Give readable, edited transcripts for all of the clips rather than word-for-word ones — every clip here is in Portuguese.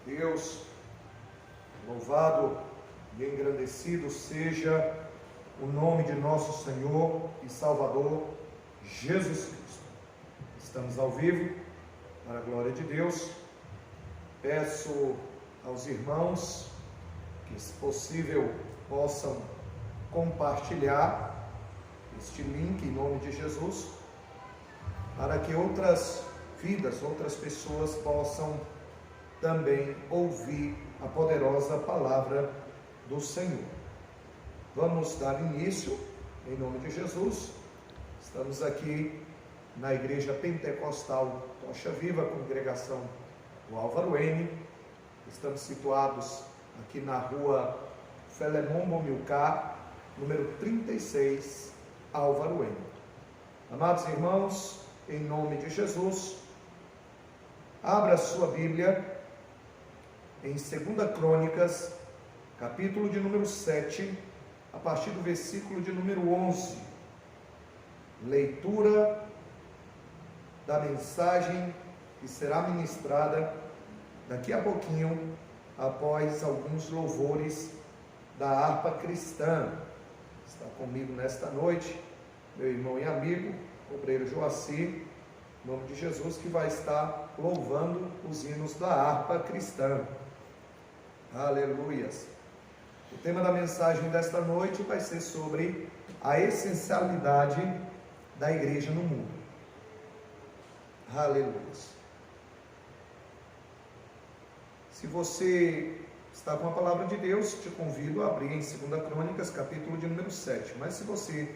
Deus, louvado e engrandecido seja o nome de nosso Senhor e Salvador Jesus Cristo. Estamos ao vivo, para a glória de Deus. Peço aos irmãos que, se possível, possam compartilhar este link em nome de Jesus, para que outras vidas, outras pessoas possam também ouvir a poderosa palavra do Senhor. Vamos dar início em nome de Jesus. Estamos aqui na Igreja Pentecostal Tocha Viva, congregação do Álvaro N. Estamos situados aqui na rua Felemon Bomilcar, número 36, Álvaro N. Amados irmãos, em nome de Jesus, abra sua Bíblia em 2 Crônicas, capítulo de número 7, a partir do versículo de número 11. Leitura da mensagem que será ministrada daqui a pouquinho, após alguns louvores da harpa cristã. Está comigo nesta noite meu irmão e amigo, obreiro Joacir, em nome de Jesus, que vai estar louvando os hinos da harpa cristã. Aleluias. O tema da mensagem desta noite vai ser sobre a essencialidade da igreja no mundo. Aleluias. Se você está com a palavra de Deus, te convido a abrir em 2 Crônicas, capítulo de número 7. Mas se você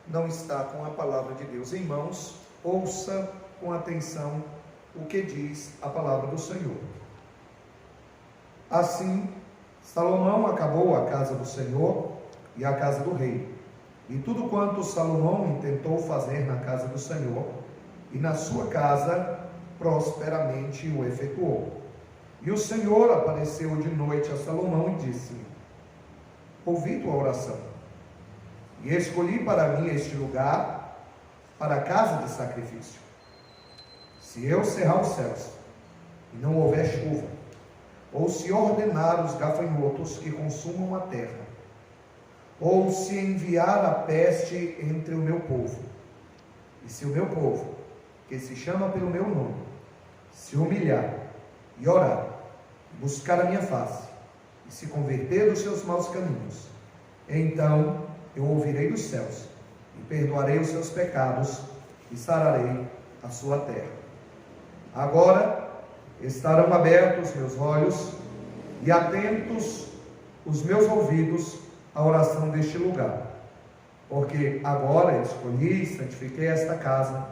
não está com a palavra de Deus em mãos, ouça com atenção o que diz a palavra do Senhor. Assim, Salomão acabou a casa do Senhor e a casa do rei, e tudo quanto Salomão intentou fazer na casa do Senhor e na sua casa, prosperamente o efetuou. E o Senhor apareceu de noite a Salomão e disse-lhe: ouvi tua oração, e escolhi para mim este lugar para a casa de sacrifício. Se eu cerrar os céus e não houver chuva, ou se ordenar os gafanhotos que consumam a terra, ou se enviar a peste entre o meu povo, e se o meu povo, que se chama pelo meu nome, se humilhar e orar, e buscar a minha face, e se converter dos seus maus caminhos, então eu ouvirei dos céus, e perdoarei os seus pecados, e sararei a sua terra. Agora estarão abertos meus olhos e atentos os meus ouvidos à oração deste lugar, porque agora escolhi e santifiquei esta casa,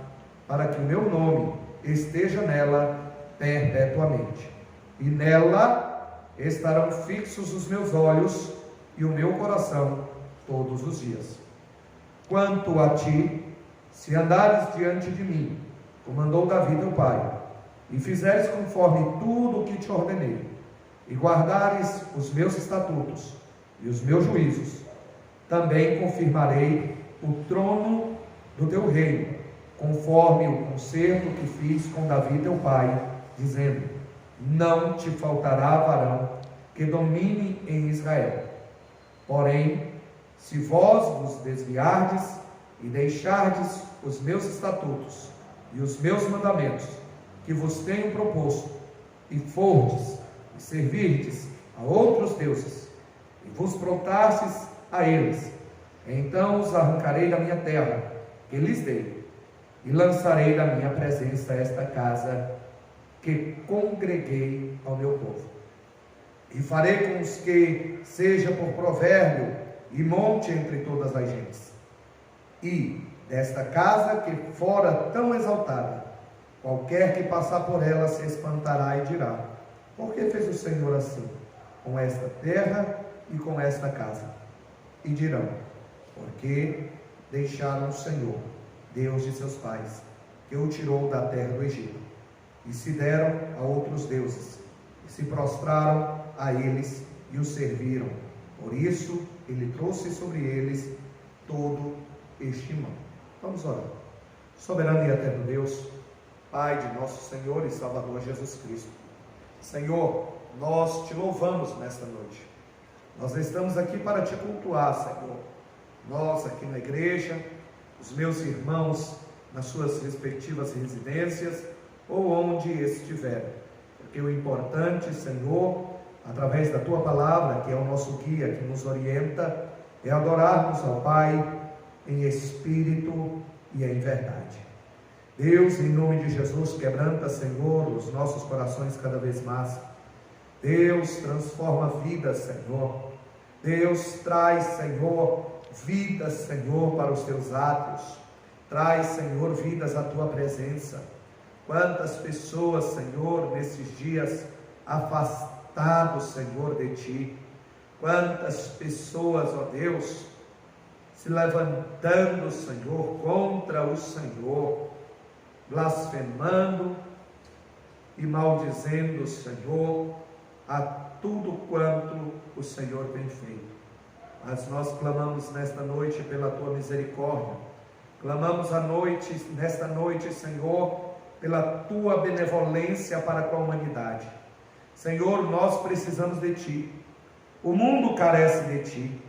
para que o meu nome esteja nela perpetuamente, e nela estarão fixos os meus olhos e o meu coração todos os dias. Quanto a ti, se andares diante de mim, como andou Davi teu pai, e fizeres conforme tudo o que te ordenei, e guardares os meus estatutos e os meus juízos, também confirmarei o trono do teu reino, conforme o concerto que fiz com Davi teu pai, dizendo: não te faltará varão que domine em Israel. Porém, se vós vos desviardes e deixardes os meus estatutos e os meus mandamentos, que vos tenho proposto, e fordes e servirdes a outros deuses, e vos prontastes a eles, então os arrancarei da minha terra, que lhes dei, e lançarei da minha presença esta casa, que congreguei ao meu povo. E farei com os que seja por provérbio e monte entre todas as gentes. E desta casa que fora tão exaltada, qualquer que passar por ela se espantará e dirá: por que fez o Senhor assim com esta terra e com esta casa? E dirão: porque deixaram o Senhor, Deus de seus pais, que o tirou da terra do Egito, e se deram a outros deuses, e se prostraram a eles e os serviram. Por isso ele trouxe sobre eles todo este mal. Vamos orar. Soberano e eterno Deus, Pai de nosso Senhor e Salvador Jesus Cristo, Senhor, nós te louvamos nesta noite. Nós estamos aqui para te cultuar, Senhor. Nós aqui na igreja, os meus irmãos nas suas respectivas residências ou onde estiverem. Porque o importante, Senhor, através da tua palavra, que é o nosso guia, que nos orienta, é adorarmos ao Pai em espírito e em verdade. Deus, em nome de Jesus, quebranta, Senhor, os nossos corações cada vez mais. Deus, transforma vidas, Senhor. Deus, traz, Senhor, vidas, Senhor, para os teus atos. Traz, Senhor, vidas à tua presença. Quantas pessoas, Senhor, nesses dias afastados, Senhor, de ti. Quantas pessoas, ó Deus, se levantando, Senhor, contra o Senhor, blasfemando e maldizendo, Senhor, a tudo quanto o Senhor tem feito. Mas nós clamamos nesta noite pela tua misericórdia, clamamos nesta noite, Senhor, pela tua benevolência para com a humanidade. Senhor, nós precisamos de ti, o mundo carece de ti.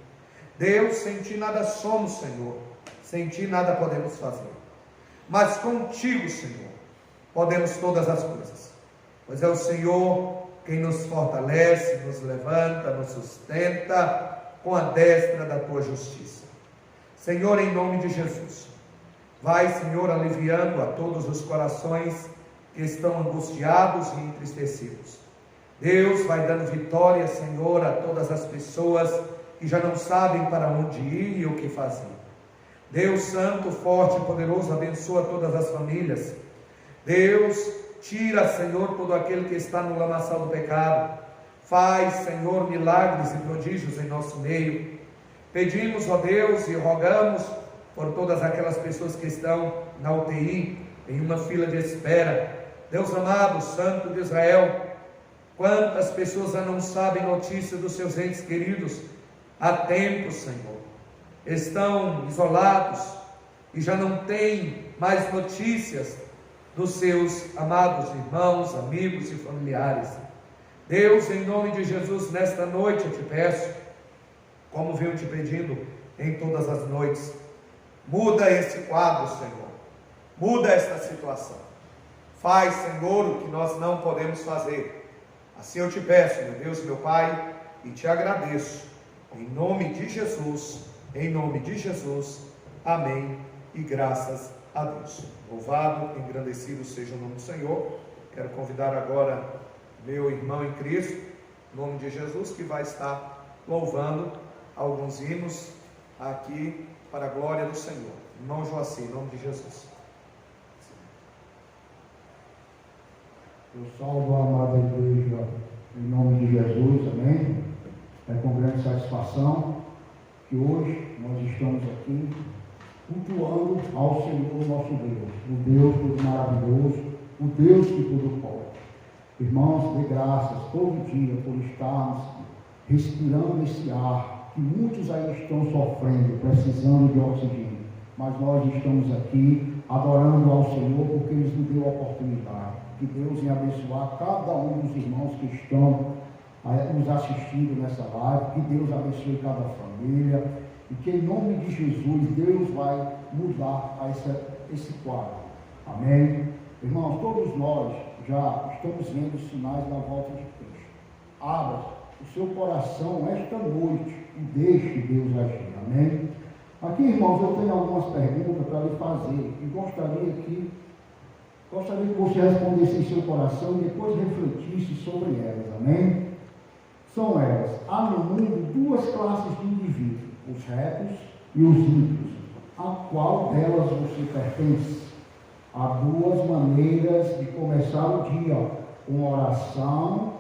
Deus, sem ti nada somos, Senhor, sem ti nada podemos fazer, mas contigo, Senhor, podemos todas as coisas, pois é o Senhor quem nos fortalece, nos levanta, nos sustenta com a destra da tua justiça. Senhor, em nome de Jesus, vai, Senhor, aliviando a todos os corações que estão angustiados e entristecidos. Deus vai dando vitória, Senhor, a todas as pessoas que já não sabem para onde ir e o que fazer. Deus santo, forte e poderoso, abençoa todas as famílias. Deus, tira, Senhor, todo aquele que está no lamaçal do pecado. Faz, Senhor, milagres e prodígios em nosso meio. Pedimos, ó Deus, e rogamos por todas aquelas pessoas que estão na UTI, em uma fila de espera. Deus amado, Santo de Israel, quantas pessoas já não sabem notícia dos seus entes queridos há tempo, Senhor. Estão isolados e já não têm mais notícias dos seus amados irmãos, amigos e familiares. Deus, em nome de Jesus, nesta noite eu te peço, como venho te pedindo em todas as noites, muda esse quadro, Senhor, muda esta situação, faz, Senhor, o que nós não podemos fazer. Assim eu te peço, meu Deus, meu Pai, e te agradeço, em nome de Jesus, amém, e graças a Deus. Louvado, engrandecido seja o nome do Senhor. Quero convidar agora meu irmão em Cristo, em nome de Jesus, que vai estar louvando alguns hinos aqui para a glória do Senhor. Irmão Joacir, em nome de Jesus. Eu salvo a amada igreja em nome de Jesus, amém? É com grande satisfação que hoje nós estamos aqui cultuando ao Senhor nosso Deus, o Deus todo maravilhoso, o Deus que tudo pode. Irmãos, dê graças todo dia por estarmos respirando esse ar, que muitos aí estão sofrendo, precisando de oxigênio, mas nós estamos aqui adorando ao Senhor porque Ele nos deu a oportunidade. Que Deus venha abençoar cada um dos irmãos que estão nos assistindo nessa live, que Deus abençoe cada família, e que em nome de Jesus, Deus vai mudar esse quadro, amém? Irmãos, todos nós já estamos vendo os sinais da volta de Cristo. Abra o seu coração esta noite e deixe Deus agir, amém? Aqui, irmãos, eu tenho algumas perguntas para lhe fazer, e gostaria que você respondesse em seu coração e depois refletisse sobre elas, amém? São elas: há no mundo duas classes de indivíduos, os retos e os ímpios. A qual delas você pertence? Há duas maneiras de começar o dia: com oração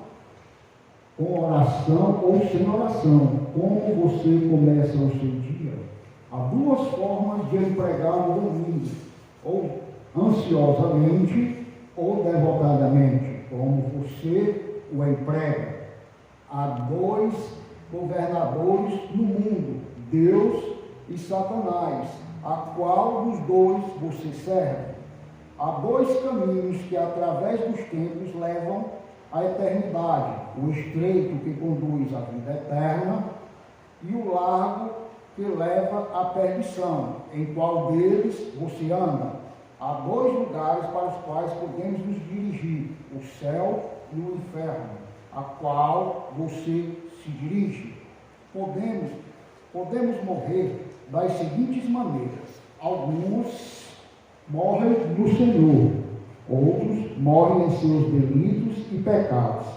ou sem oração. Como você começa o seu dia? Há duas formas de empregar o domingo: ou ansiosamente ou devotadamente, como você o emprega. Há dois governadores no mundo, Deus e Satanás. A qual dos dois você serve? Há dois caminhos que através dos tempos levam à eternidade, o estreito que conduz à vida eterna e o largo que leva à perdição. Em qual deles você anda? Há dois lugares para os quais podemos nos dirigir, o céu e o inferno, a qual você se dirige. Podemos morrer das seguintes maneiras. Alguns morrem no Senhor, outros morrem em seus delitos e pecados.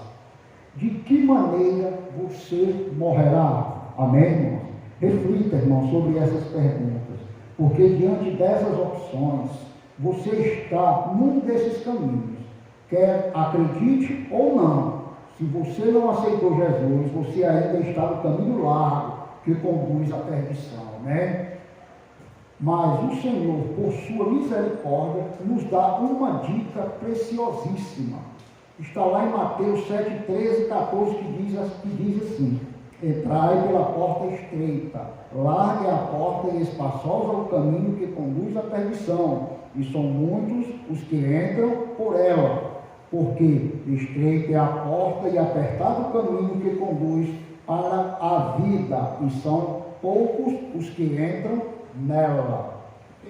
De que maneira você morrerá? Amém, irmãos? Reflita, irmão, sobre essas perguntas, porque diante dessas opções, você está num desses caminhos, quer acredite ou não. Se você não aceitou Jesus, você ainda está no caminho largo que conduz à perdição, né? Mas o Senhor, por sua misericórdia, nos dá uma dica preciosíssima. Está lá em Mateus 7, 13 e 14, que diz assim: entrai pela porta estreita, larga é a porta e espaçosa o caminho que conduz à perdição, e são muitos os que entram por ela. Porque estreita é a porta e apertado o caminho que conduz para a vida, e são poucos os que entram nela.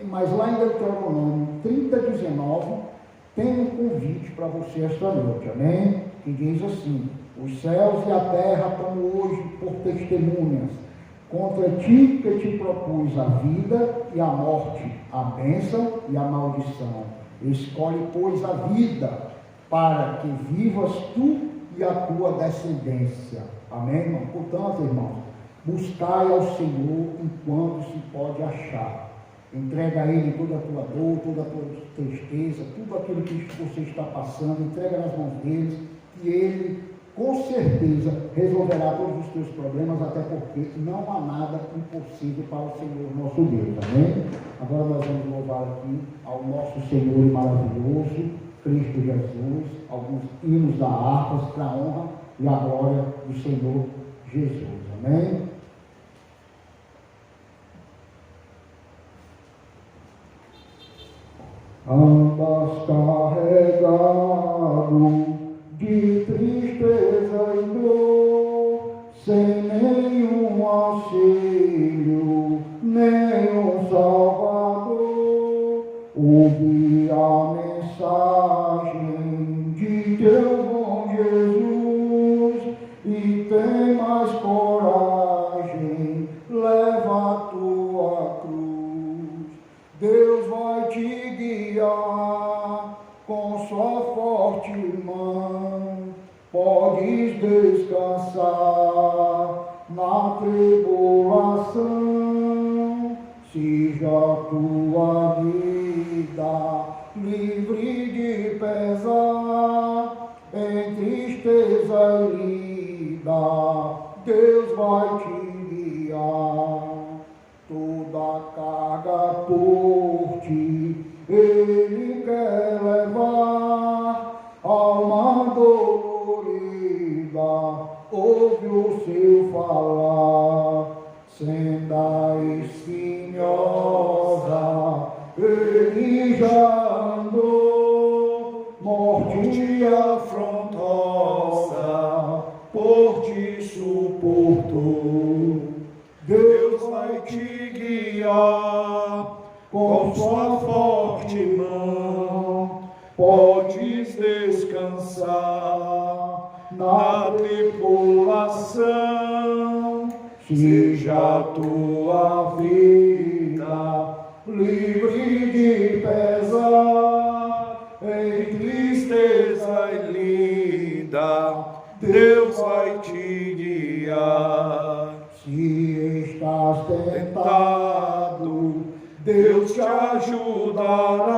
Mas lá em Deuteronômio 30:19 tem um convite para você esta noite, amém? Que diz assim: os céus e a terra estão hoje por testemunhas contra ti que te propus a vida e a morte, a bênção e a maldição. Escolhe, pois, a vida, para que vivas tu e a tua descendência. Amém, irmão? Portanto, irmãos, buscai ao Senhor enquanto se pode achar. Entrega a Ele toda a tua dor, toda a tua tristeza, tudo aquilo que você está passando, entrega nas mãos dele, e Ele, com certeza, resolverá todos os teus problemas, até porque não há nada impossível para o Senhor nosso Deus. Amém? Agora nós vamos louvar aqui ao nosso Senhor e maravilhoso Cristo Jesus, alguns hinos da harpa para a honra e a glória do Senhor Jesus. Amém? Andas carregado de tristeza e dor, sem nenhum auxílio, nenhum salvador. Ouve a mensagem de teu bom Jesus e tem mais coragem, leva a tua cruz. Deus vai te guiar com sua forte mão, podes descansar na tribulação. Seja tua vida livre de pesar, em tristeza e lida, Deus vai te guiar. Toda carga por ti Ele quer levar, alma dolorida, ouve o seu falar. Senda espinhosa, Ele já andou, morte afrontosa, por ti suportou. Deus vai te guiar com sua forte mão, podes descansar na tribulação. Seja a tua vida livre de pesar, em tristeza e lida, Deus vai te guiar. Se estás tentado, Deus te ajudará,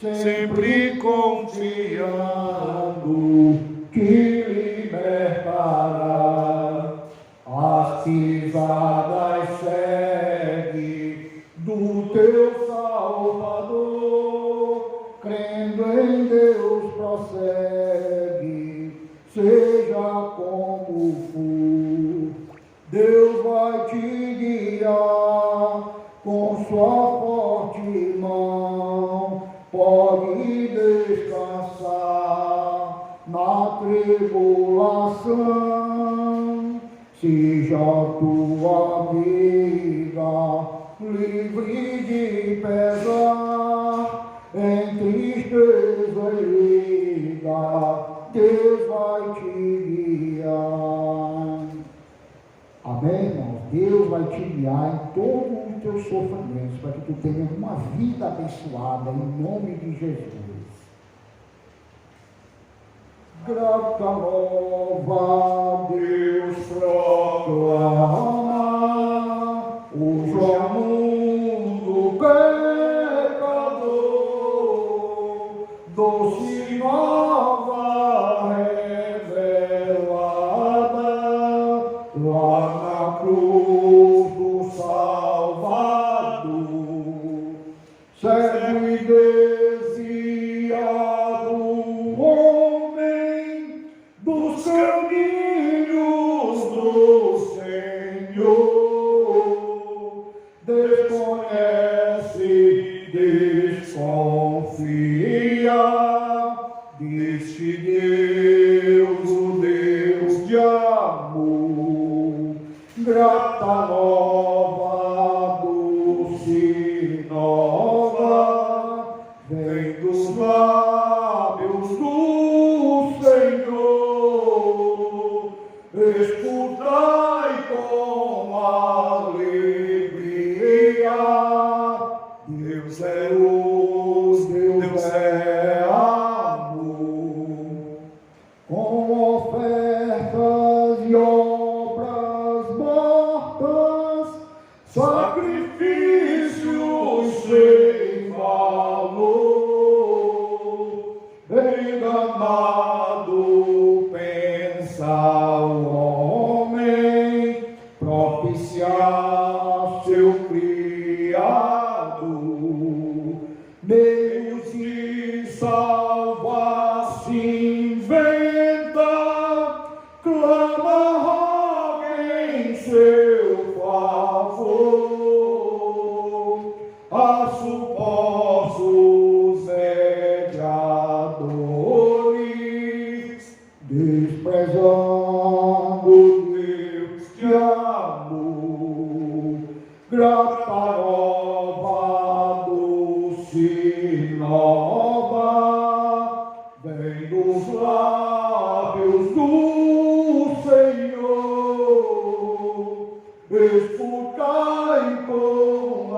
sempre confiando que libertará. As pisadas segue do teu Salvador, crendo em Deus prossegue, seja como for. Deus vai te guiar com sua forte mão, pode descansar tribulação, seja tua vida livre de pesar, em tristeza e liga, Deus vai te guiar. Amém, irmãos? Deus vai te guiar em todos os teus sofrimentos, para que tu tenhas uma vida abençoada, em nome de Jesus. Grata nova Deus proclama, hoje ao mundo pecador, doce nova revelada, lá na cruz do Salvador, cego e desviado homem dos caminhos do Senhor, desconhece, desconfia deste Deus, o Deus de amor. Grata nova, doce nova, vem dos lábios do Senhor. Escutai com alegria, Deus é luz, Deus é amor. Com ofertas e obras mortas, sacrifícios sem valor, enganado pensa o homem, propiciar seu Criador, meios de salvar se inventa, clama, roga em seu favor, a supostos mediadores, desprezando Deus de amor. Grata nova, doce nova, vem dos lábios do Senhor. Escutai com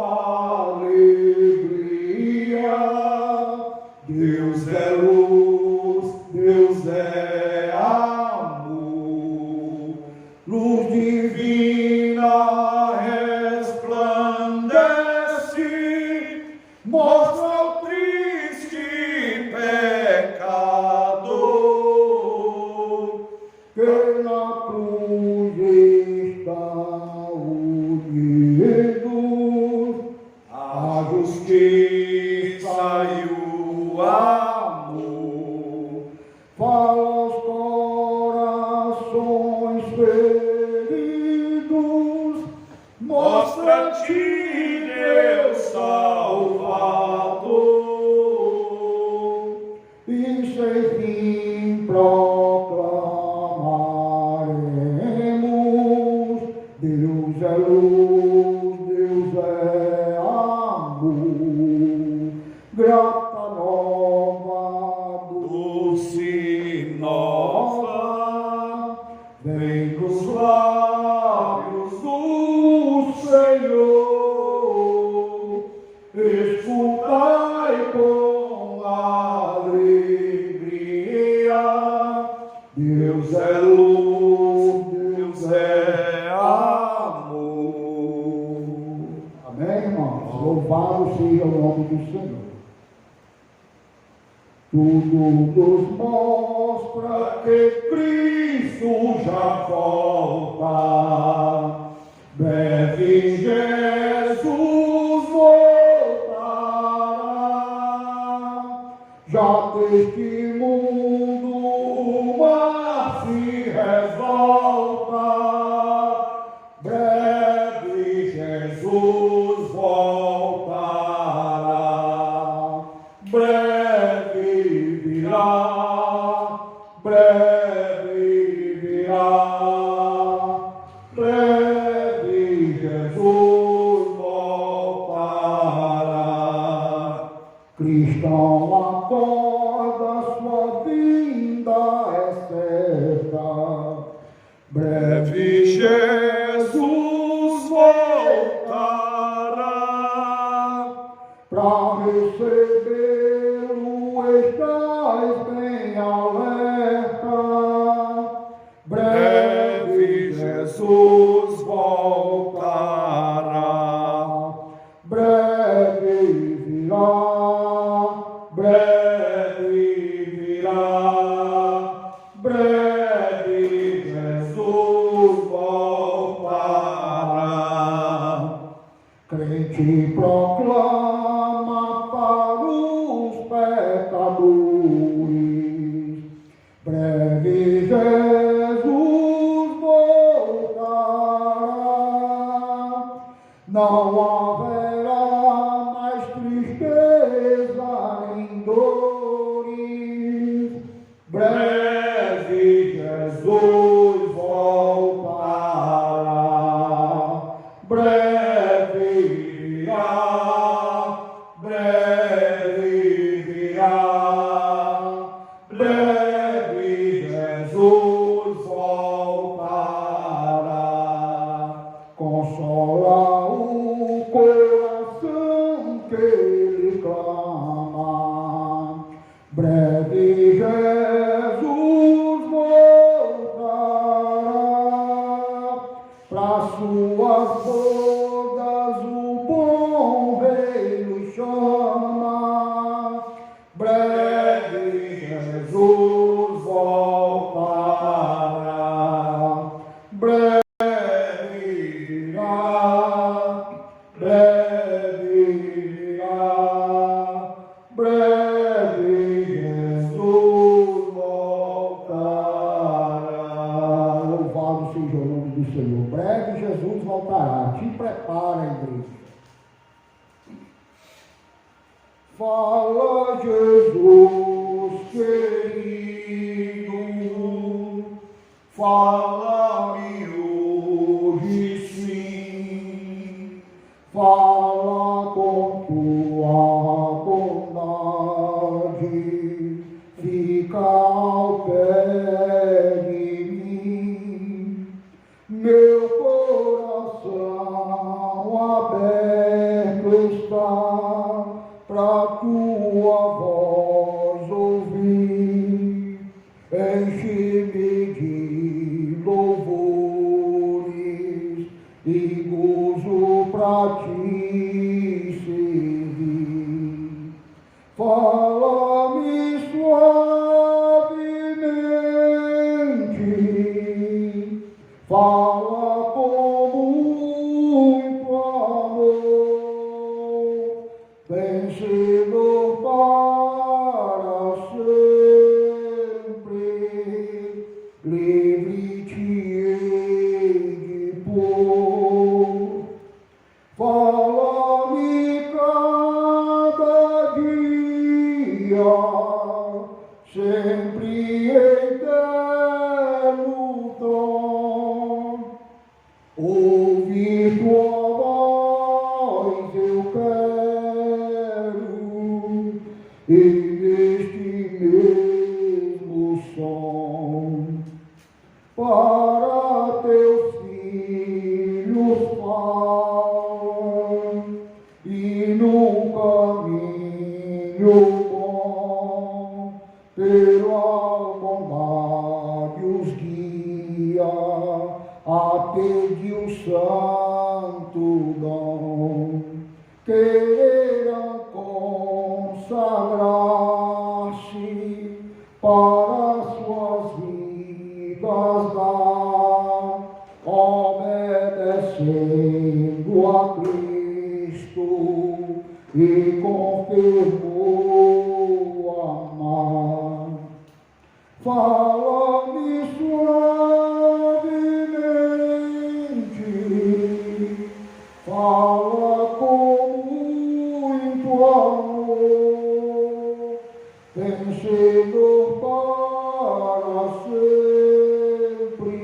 alegria, Deus é luz, Deus é amor. Luz divina resplandece, mostra o triste pecador, que na cruz está unido, a justiça e o amor. Fala aos corações feridos, mostra-te, Deus Salvador, e sem fim proclamaremos: Deus é luz, Deus é amor. Grata nova, doce nova, vem dos lábios do Senhor. Escutai com alegria, Deus é luz, Deus é amor. Amém, irmãos? Louvado seja o nome do Senhor. Tudo nos mostra que Cristo já volta. Breve Jesus voltará. Já deste mundo o mar se revolta. Breve Jesus voltará. Breve virá, breve vinda é certa. Breve Jesus voltará. Para recebê-lo estás bem alerta. Breve Jesus voltará. Breve virá. Breve virá. Breve Jesus voltará. Crente proclama para os pecadores. Breve Jesus voltará. Não haverá mais tristeza nem dores. Breve Jesus voltará. Breve virá. Breve virá. Breve Jesus voltará. Consola o coração que ele clama. Breve Jesus voltará. Para suas bodas o bom rei nos chama. Breve Jesus voltará. Breve virá. Breve virá. Breve Jesus voltará. Louvado seja o nome do Senhor. Breve Jesus voltará. Te prepara, igreja. Fala, Jesus querido, fala-me hoje sim, fala com tua bondade, fica ao pé de mim, meu coração aberto está pra tua voz ouvir, enche-me de louvores e gozo pra ti servir. Fala-me suavemente, fala com muito amor, vencedor para sempre, livre te hei de pôr. Fala-me cada dia, sempre eterno dom. Ouvir tua voz eu quero, e neste mesmo som, para teus filhos falam, e no caminho bom, pela bondade os guia, atende o santo dom, queiram consagrar-se para suas vidas dar, obedecendo a Cristo e confirmou amar. Fala-me suavemente, fala com muito amor, vencedor para sempre,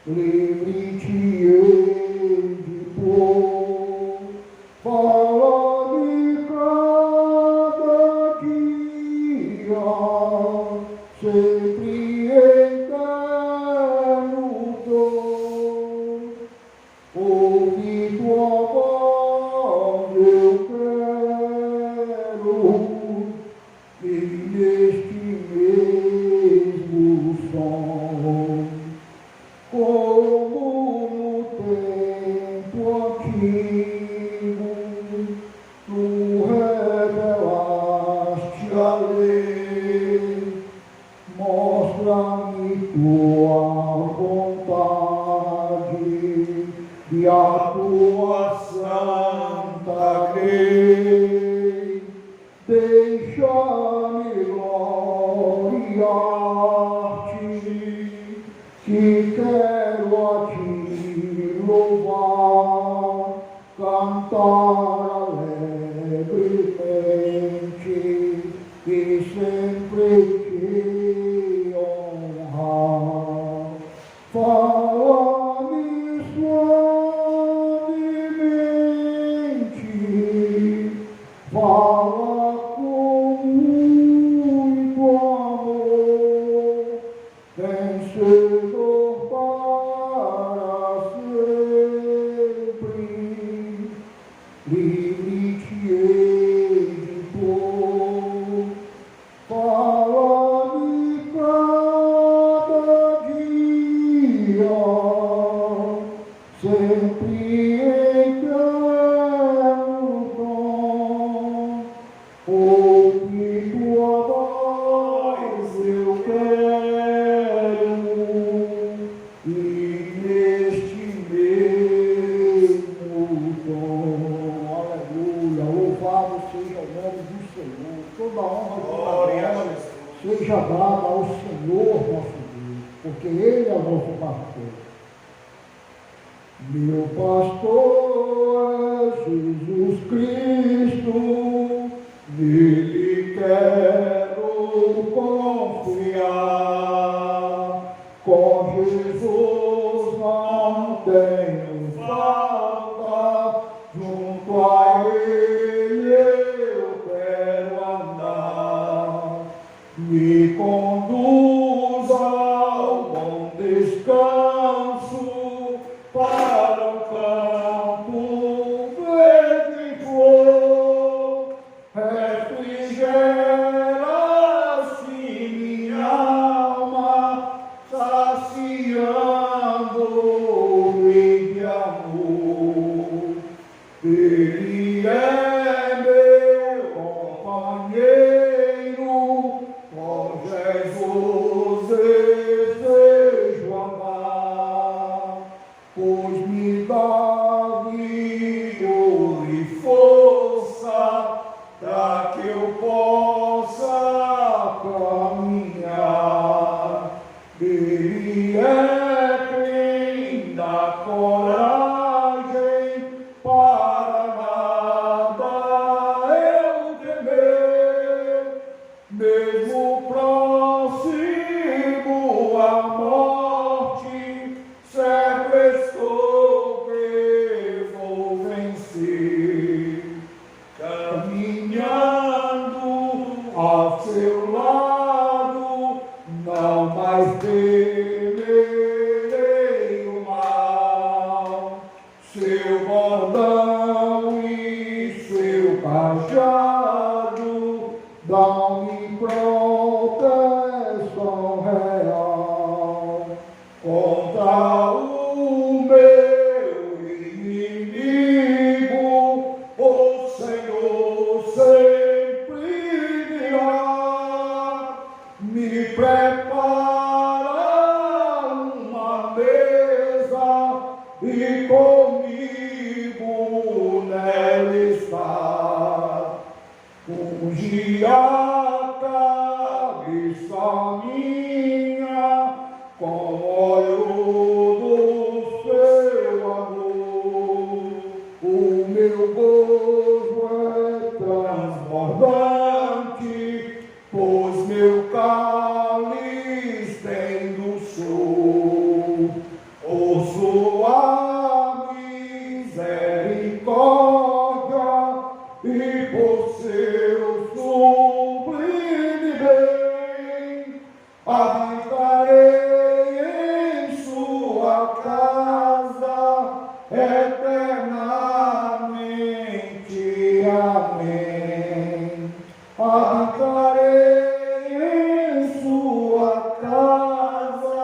livre te hei de pôr. Fala-me cada dia, sempre eterno dom. Ouvi tua voz, eu quero e neste mesmo som, como no tempo antigo, tu revelaste a lei, mostra-me tua vontade e a tua santa lei. Deixa-me gloriar-te, que quero a ti louvar, cantar alegremente e sempre te honrar. Fala-me suavemente, fala com muito amor, vencedor para sempre, livre-te-ei de dor. Fala-me cada dia, sempre em eterno dom. Ouve tua voz, eu quero, e neste mesmo dom. Aleluia, louvado seja o nome do Senhor. Toda honra e toda glória seja dada ao Senhor nosso Deus, porque Ele é o nosso pastor. Meu pastor é Jesus Cristo, nele quero confiar. Com Jesus não tenho falta, junto a Ele eu quero andar. Me conduz ao bom descanso, para o campo verde e flor, refrigera assim minha alma, saciando-me de amor. Ele é meu companheiro, com Jesus desejo amar, pois me dá vigor e força para que eu possa caminhar. Ele é quem dá coragem para nada eu temer, mesmo próximo à morte, certo estou que vou vencer. Caminhando ao seu lado, não mais temerei o mal. Seu bordão e seu cajado dão-me proteção real contra o meu inimigo. O Senhor sempre virá, me prepara uma mesa e comigo nela está. Unge a cabeça minha com óleo do seu amor. O meu gozo é transbordante, pois meu cálice tem doçor. Ouço a misericórdia e por seu sublime bem, a habitarei em sua casa eternamente. Amém. Habitarei em sua casa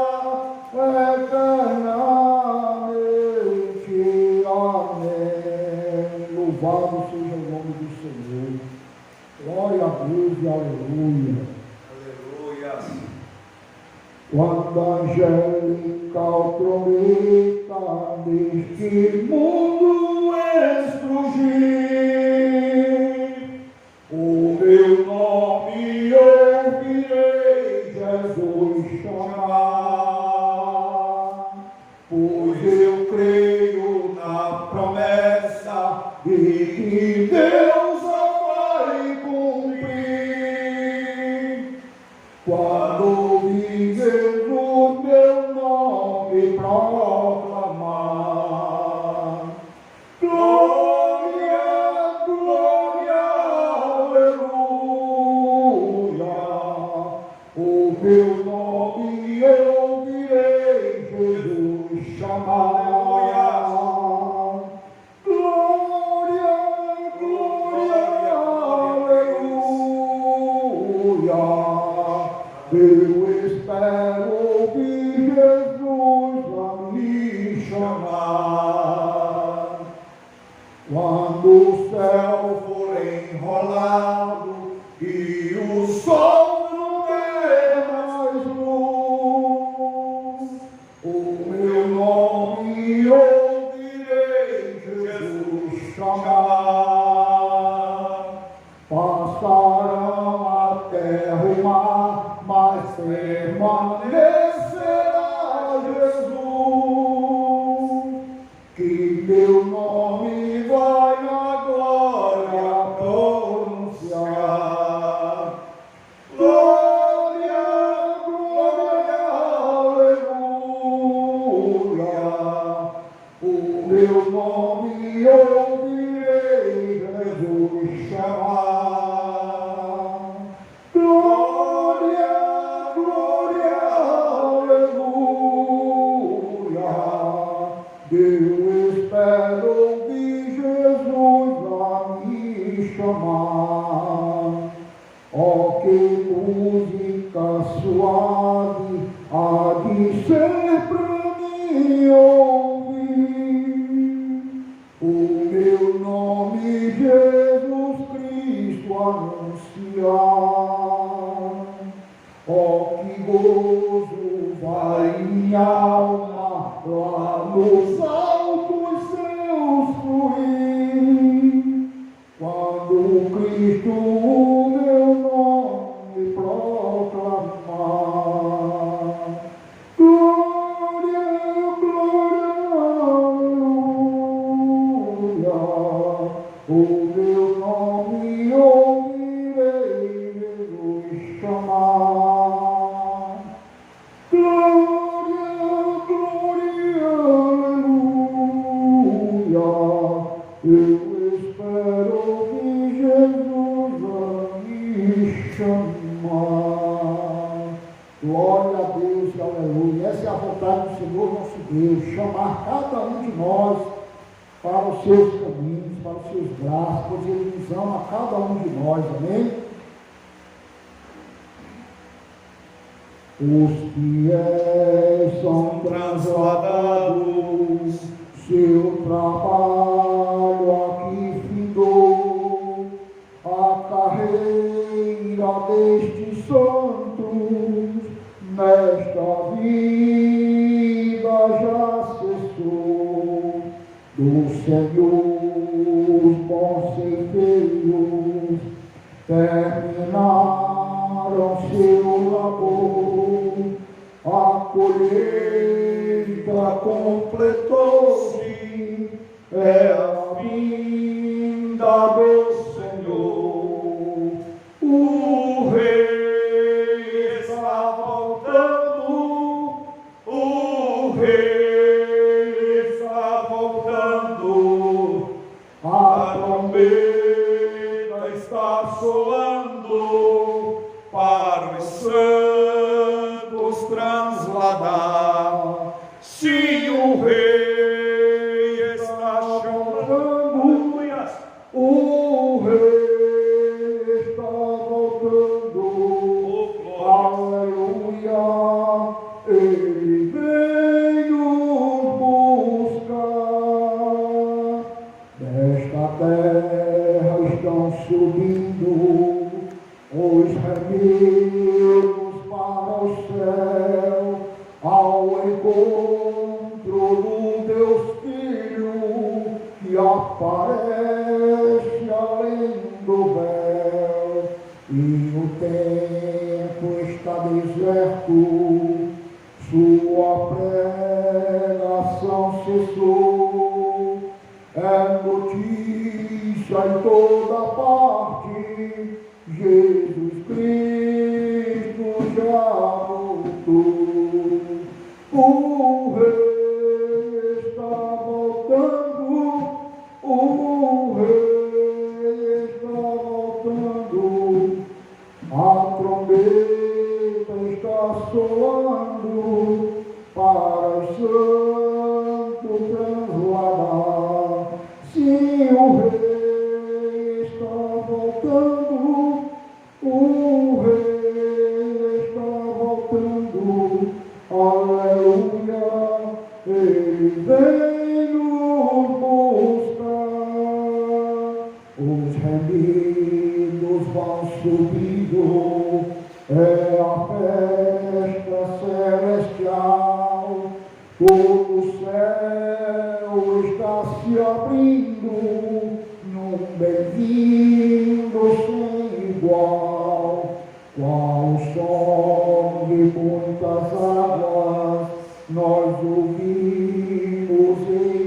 eternamente. Amém. Louvado seja o nome do Senhor. Glória a Deus e aleluia. Aleluia. Quando a angelical trombeta neste mundo estrugir, o meu nome ouvirei Jesus chamar, pois eu creio na promessa de que Deus a vai cumprir. Quando ouvi Jesus meu nome proclamar, glória, glória, aleluia, o meu nome eu ouvirei Jesus chamar. Glória, glória, aleluia. Eu espero ouvir Jesus a me chamar. Quando o céu for enrolado e o sol não der mais luz, o meu nome ouvirei Jesus chamar. Passarão a terra e o mar, mas permanecerá Jesus, que meu nome vai na glória pronunciar. Glória, glória, aleluia, o meu nome ouvirei Jesus chamar. Glória, glória, aleluia. Eu espero ouvir Jesus a me chamar. Oh, que música suave há de ser pra mim ouvir. O meu nome Jesus Cristo anunciar. Oh, que gozo vai minha alma lá nos altos céus fluir, quando Cristo o meu nome proclamar. Glória, glória, aleluia, o meu nome ouvirei Jesus chamar. Glória, glória, aleluia, eu espero ouvir Jesus a me chamar. Glória a Deus e aleluia. Essa é a vontade do Senhor nosso Deus, chamar cada um de nós para os seus caminhos, para os seus braços, pois Ele nos ama a cada um de nós, amém? Os fiéis são transladados, seu trabalho aqui findou, a carreira destes santos nesta vida já cessou. Do Senhor os bons ceifeiros terminaram seu labor, a colheita completou-se, é a vinda do Senhor. O Rei está voltando, o Rei está voltando, a trombeta está soando para os santos encontro do Deus Filho que aparece além do véu, e o tempo está deserto, sua pregação cessou. É notícia em toda parte, Jesus Cristo já voltou. O Rei está voltando, o Rei está voltando, a trombeta está soando para os santos transladar. Sim, o Rei está voltando, o Rei está voltando, aleluia, Ele vem nos buscar. Os remidos vão subindo, é a festa celestial, todo o céu está se abrindo, num bem-vindo sem igual, qual som de muitas águas nós ouvimos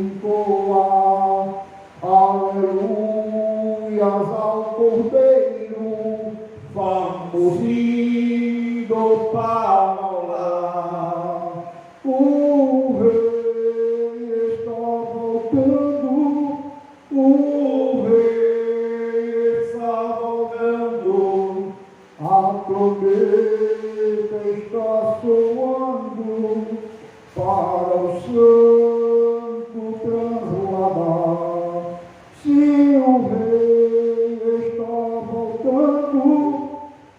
entoar, aleluias ao Cordeiro, vamos indo para o lar. O Rei está voltando, o Rei está voltando, a trombeta está soando para o santo transladar. Se o Rei está voltando,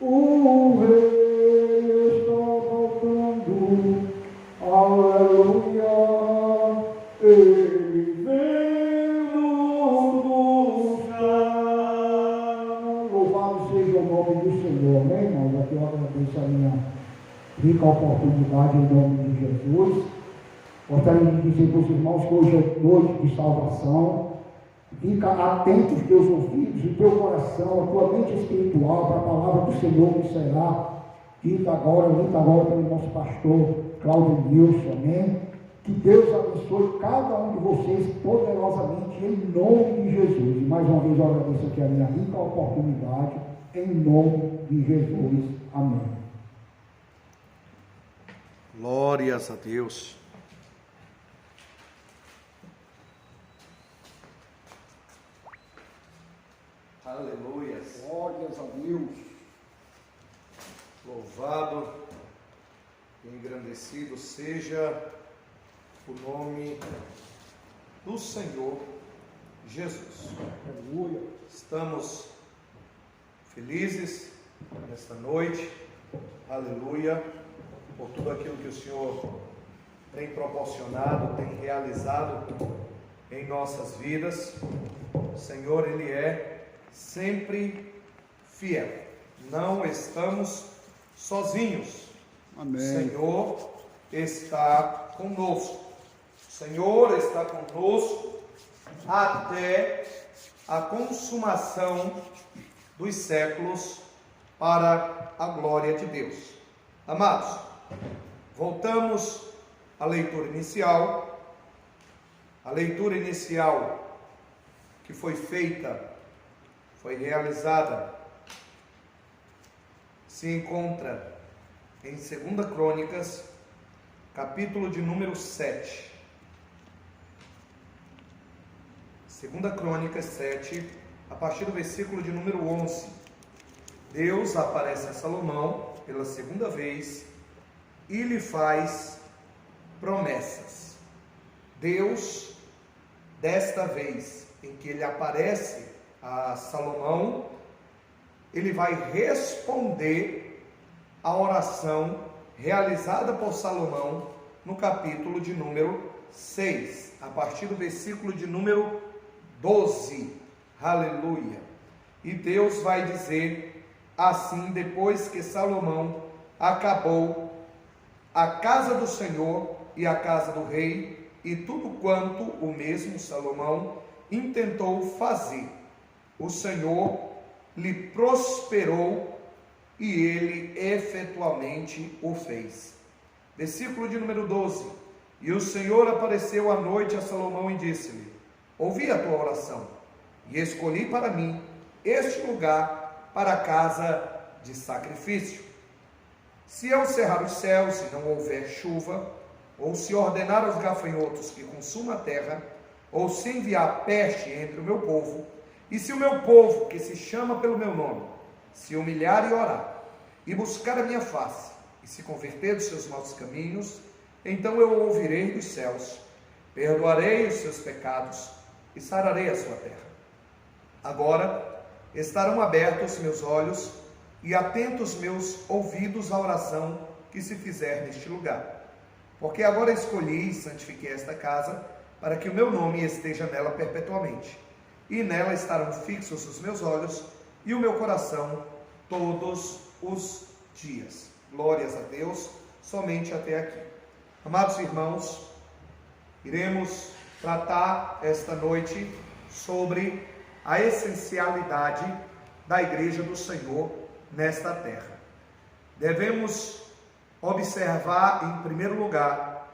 o Rei está voltando, aleluia, Ele vem nos buscar. Louvado seja o nome do Senhor, amém, irmãos? Aqui eu agradeço a minha rica oportunidade em nome de Jesus. Gostaria de dizer para os irmãos que hoje é noite de salvação. Fica atento os teus ouvidos, o teu coração, a tua mente espiritual para a palavra do Senhor que será dita agora pelo nosso pastor Cláudio Nilson, amém? Que Deus abençoe cada um de vocês poderosamente em nome de Jesus. E mais uma vez eu agradeço aqui a minha rica oportunidade em nome de Jesus, amém. Glórias a Deus. Aleluias. Glórias a Deus. Louvado e engrandecido seja o nome do Senhor Jesus. Aleluia. Estamos felizes nesta noite, aleluia, por tudo aquilo que o Senhor tem proporcionado, tem realizado em nossas vidas. O Senhor, Ele é sempre fiel. Não estamos sozinhos. Amém. O Senhor está conosco. O Senhor está conosco até a consumação dos séculos para a glória de Deus. Amados, voltamos à leitura inicial. A leitura inicial que foi feita, foi realizada, se encontra em 2 Crônicas, capítulo de número 7. 2 Crônicas 7, a partir do versículo de número 11. Deus aparece a Salomão pela segunda vez e lhe faz promessas. Deus, desta vez em que ele aparece a Salomão, ele vai responder a oração realizada por Salomão no capítulo de número 6, a partir do versículo de número 12. Aleluia. E Deus vai dizer assim, depois que Salomão acabou a casa do Senhor e a casa do rei, e tudo quanto o mesmo Salomão intentou fazer. O Senhor lhe prosperou e ele efetualmente o fez. Versículo de número 12. E o Senhor apareceu à noite a Salomão e disse-lhe: ouvi a tua oração, e escolhi para mim este lugar para a casa de sacrifício. Se eu cerrar os céus e não houver chuva, ou se ordenar aos gafanhotos que consumam a terra, ou se enviar peste entre o meu povo, e se o meu povo, que se chama pelo meu nome, se humilhar e orar, e buscar a minha face, e se converter dos seus maus caminhos, então eu ouvirei dos céus, perdoarei os seus pecados e sararei a sua terra. Agora estarão abertos meus olhos e atentos meus ouvidos à oração que se fizer neste lugar. Porque agora escolhi e santifiquei esta casa, para que o meu nome esteja nela perpetuamente. E nela estarão fixos os meus olhos e o meu coração todos os dias. Glórias a Deus, somente até aqui. Amados irmãos, iremos tratar esta noite sobre a essencialidade da Igreja do Senhor nesta terra. Devemos observar, em primeiro lugar,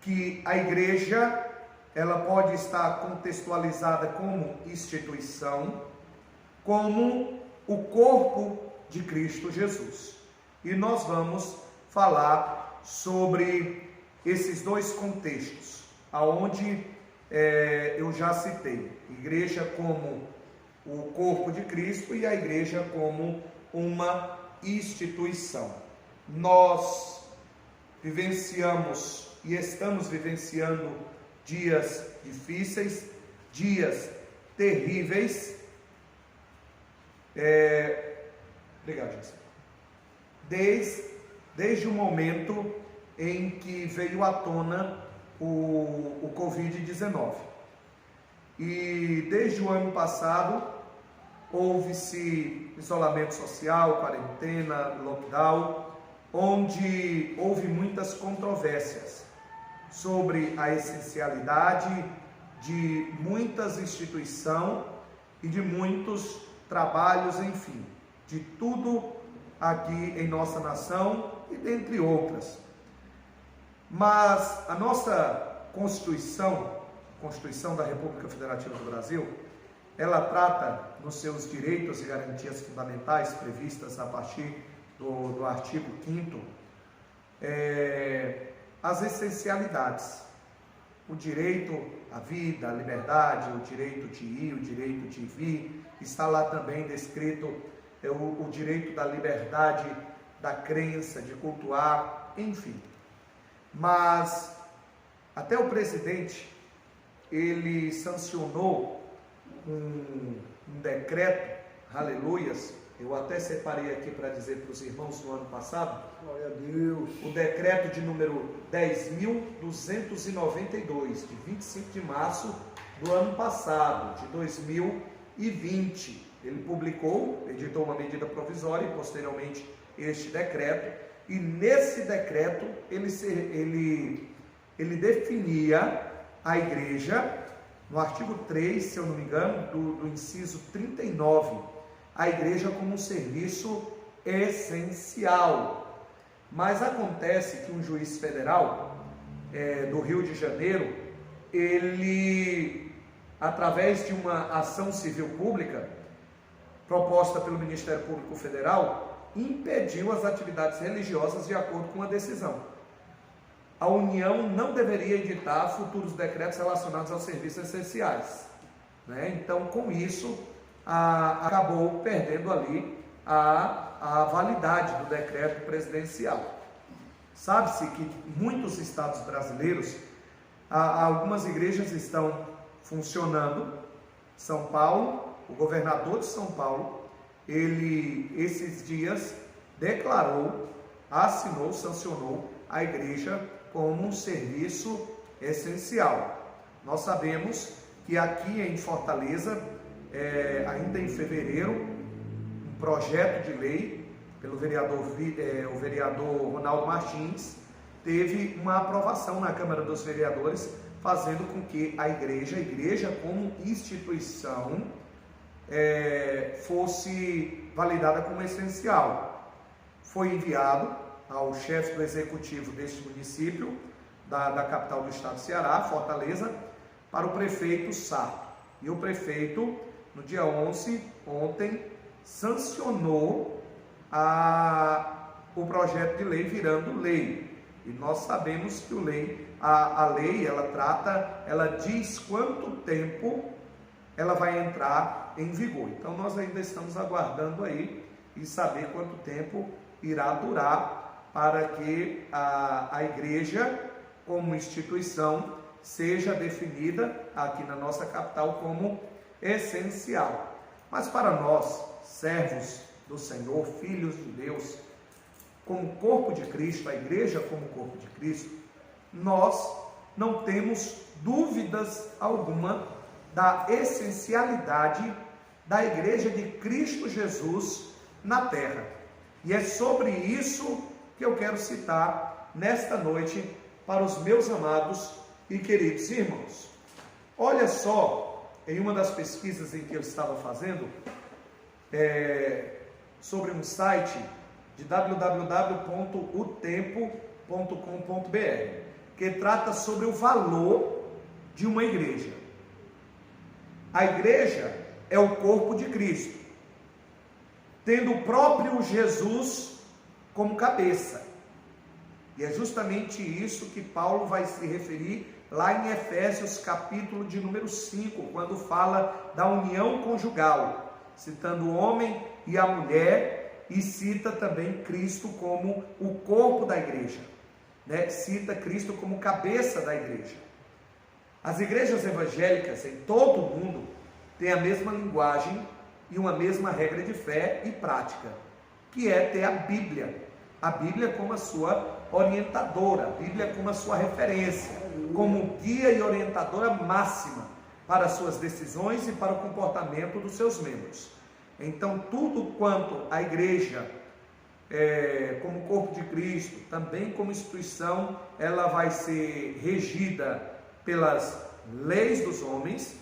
que a igreja, ela pode estar contextualizada como instituição, como o corpo de Cristo Jesus. E nós vamos falar sobre esses dois contextos, aonde eu já citei, igreja como o corpo de Cristo e a igreja como uma instituição. Nós vivenciamos e estamos vivenciando dias difíceis, dias terríveis. Obrigado, Jesus. Desde o momento em que veio à tona o Covid-19. E desde o ano passado, houve-se isolamento social, quarentena, lockdown, onde houve muitas controvérsias sobre a essencialidade de muitas instituições e de muitos trabalhos, enfim, de tudo aqui em nossa nação e dentre outras. Mas a nossa Constituição da República Federativa do Brasil, ela trata nos seus direitos e garantias fundamentais previstas a partir do artigo 5º, as essencialidades, o direito à vida, à liberdade, o direito de ir, o direito de vir, está lá também descrito o direito da liberdade, da crença, de cultuar, enfim. Mas até o presidente, ele sancionou um decreto, aleluias, eu até separei aqui para dizer para os irmãos no ano passado, glória a Deus, o decreto de número 10.292, de 25 de março do ano passado, de 2020. Ele publicou, editou uma medida provisória e posteriormente este decreto, e nesse decreto ele definia a igreja, no artigo 3, se eu não me engano, do inciso 39, a igreja como um serviço essencial. Mas acontece que um juiz federal do Rio de Janeiro, ele, através de uma ação civil pública proposta pelo Ministério Público Federal, impediu as atividades religiosas de acordo com a decisão. A União não deveria editar futuros decretos relacionados aos serviços essenciais, né? Então, com isso, acabou perdendo ali a validade do decreto presidencial. Sabe-se que muitos estados brasileiros, algumas igrejas estão funcionando. São Paulo, o governador de São Paulo, ele esses dias declarou, assinou, sancionou a igreja como um serviço essencial. Nós sabemos que aqui em Fortaleza, ainda em fevereiro, um projeto de lei pelo vereador Ronaldo Martins, teve uma aprovação na Câmara dos Vereadores, fazendo com que a igreja como instituição, fosse validada como essencial. Foi enviado ao chefe do executivo deste município, da capital do estado do Ceará, Fortaleza, para o prefeito Sarto. E o prefeito, no dia 11, ontem, sancionou o projeto de lei virando lei. E nós sabemos que a lei, ela diz quanto tempo ela vai entrar em vigor. Então nós ainda estamos aguardando aí e saber quanto tempo irá durar para que a igreja, como instituição, seja definida aqui na nossa capital como essencial. Mas para nós, servos do Senhor, filhos de Deus, como corpo de Cristo, a igreja como corpo de Cristo, nós não temos dúvidas alguma da essencialidade da igreja de Cristo Jesus na terra. E é sobre isso que eu quero citar nesta noite para os meus amados e queridos irmãos. Olha só, em uma das pesquisas em que eu estava fazendo, sobre um site de www.utempo.com.br, que trata sobre o valor de uma igreja. A igreja é o corpo de Cristo, tendo o próprio Jesus como cabeça. E é justamente isso que Paulo vai se referir lá em Efésios, capítulo de número 5, quando fala da união conjugal, citando o homem e a mulher, e cita também Cristo como o corpo da igreja, né? Cita Cristo como cabeça da igreja. As igrejas evangélicas em todo o mundo têm a mesma linguagem e uma mesma regra de fé e prática, que é ter a Bíblia como a sua orientadora, a Bíblia como a sua referência, como guia e orientadora máxima para as suas decisões e para o comportamento dos seus membros. Então, tudo quanto a igreja, como corpo de Cristo, também como instituição, ela vai ser regida pelas leis dos homens,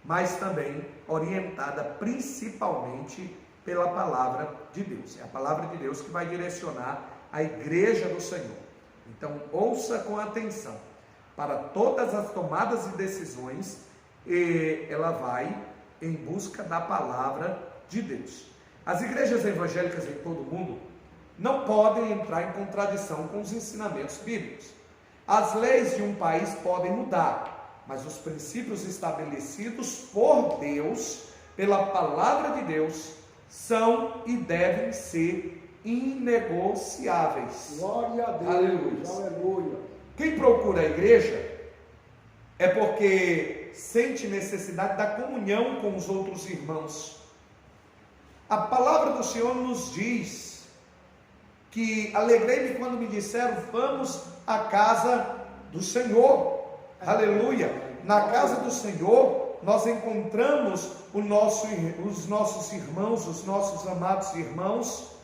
mas também orientada principalmente pela palavra de Deus. É a palavra de Deus que vai direcionar a igreja do Senhor. Então, ouça com atenção. Para todas as tomadas de decisões, ela vai em busca da palavra de Deus. As igrejas evangélicas em todo o mundo não podem entrar em contradição com os ensinamentos bíblicos. As leis de um país podem mudar, mas os princípios estabelecidos por Deus, pela palavra de Deus, são e devem ser inegociáveis. Glória a Deus. Aleluia. Aleluia. Quem procura a igreja é porque sente necessidade da comunhão com os outros irmãos. A palavra do Senhor nos diz que alegrei-me quando me disseram: vamos à casa do Senhor. Aleluia. Na casa do Senhor nós encontramos os nossos irmãos, os nossos amados irmãos.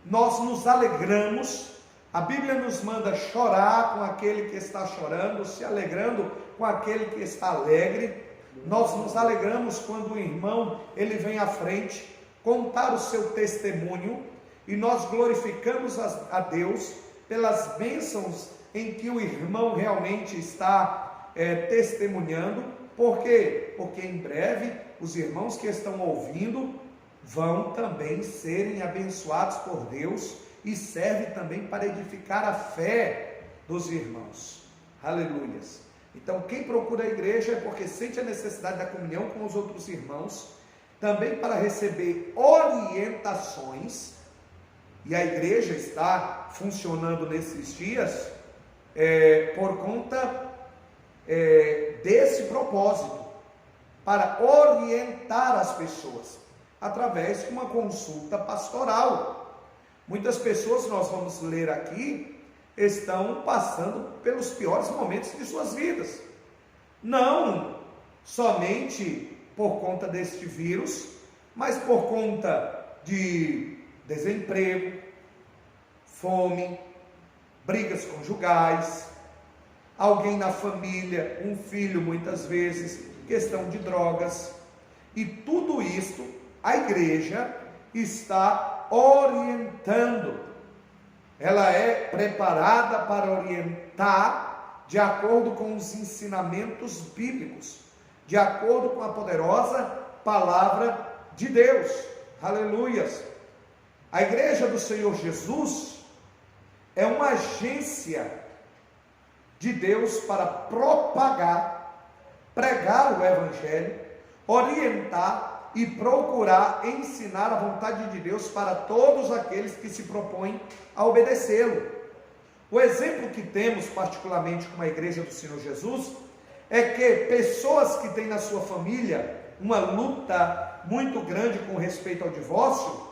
Nós nos alegramos. A Bíblia nos manda chorar com aquele que está chorando, se alegrando com aquele que está alegre. Nós nos alegramos quando o irmão ele vem à frente contar o seu testemunho, e nós glorificamos a Deus pelas bênçãos em que o irmão realmente está testemunhando. Por quê? Porque em breve os irmãos que estão ouvindo vão também serem abençoados por Deus, e serve também para edificar a fé dos irmãos. Aleluias. Então, quem procura a igreja é porque sente a necessidade da comunhão com os outros irmãos, também para receber orientações, e a igreja está funcionando nesses dias por conta desse propósito, para orientar as pessoas, através de uma consulta pastoral. Muitas pessoas, nós vamos ler aqui, estão passando pelos piores momentos de suas vidas, não somente por conta deste vírus, mas por conta de desemprego, fome, brigas conjugais, alguém na família, um filho muitas vezes, questão de drogas, e tudo isto a igreja está orientando, ela é preparada para orientar de acordo com os ensinamentos bíblicos, de acordo com a poderosa palavra de Deus, aleluias. A igreja do Senhor Jesus é uma agência de Deus para propagar, pregar o evangelho, orientar e procurar ensinar a vontade de Deus para todos aqueles que se propõem a obedecê-lo. O exemplo que temos particularmente com a igreja do Senhor Jesus é que pessoas que têm na sua família uma luta muito grande com respeito ao divórcio,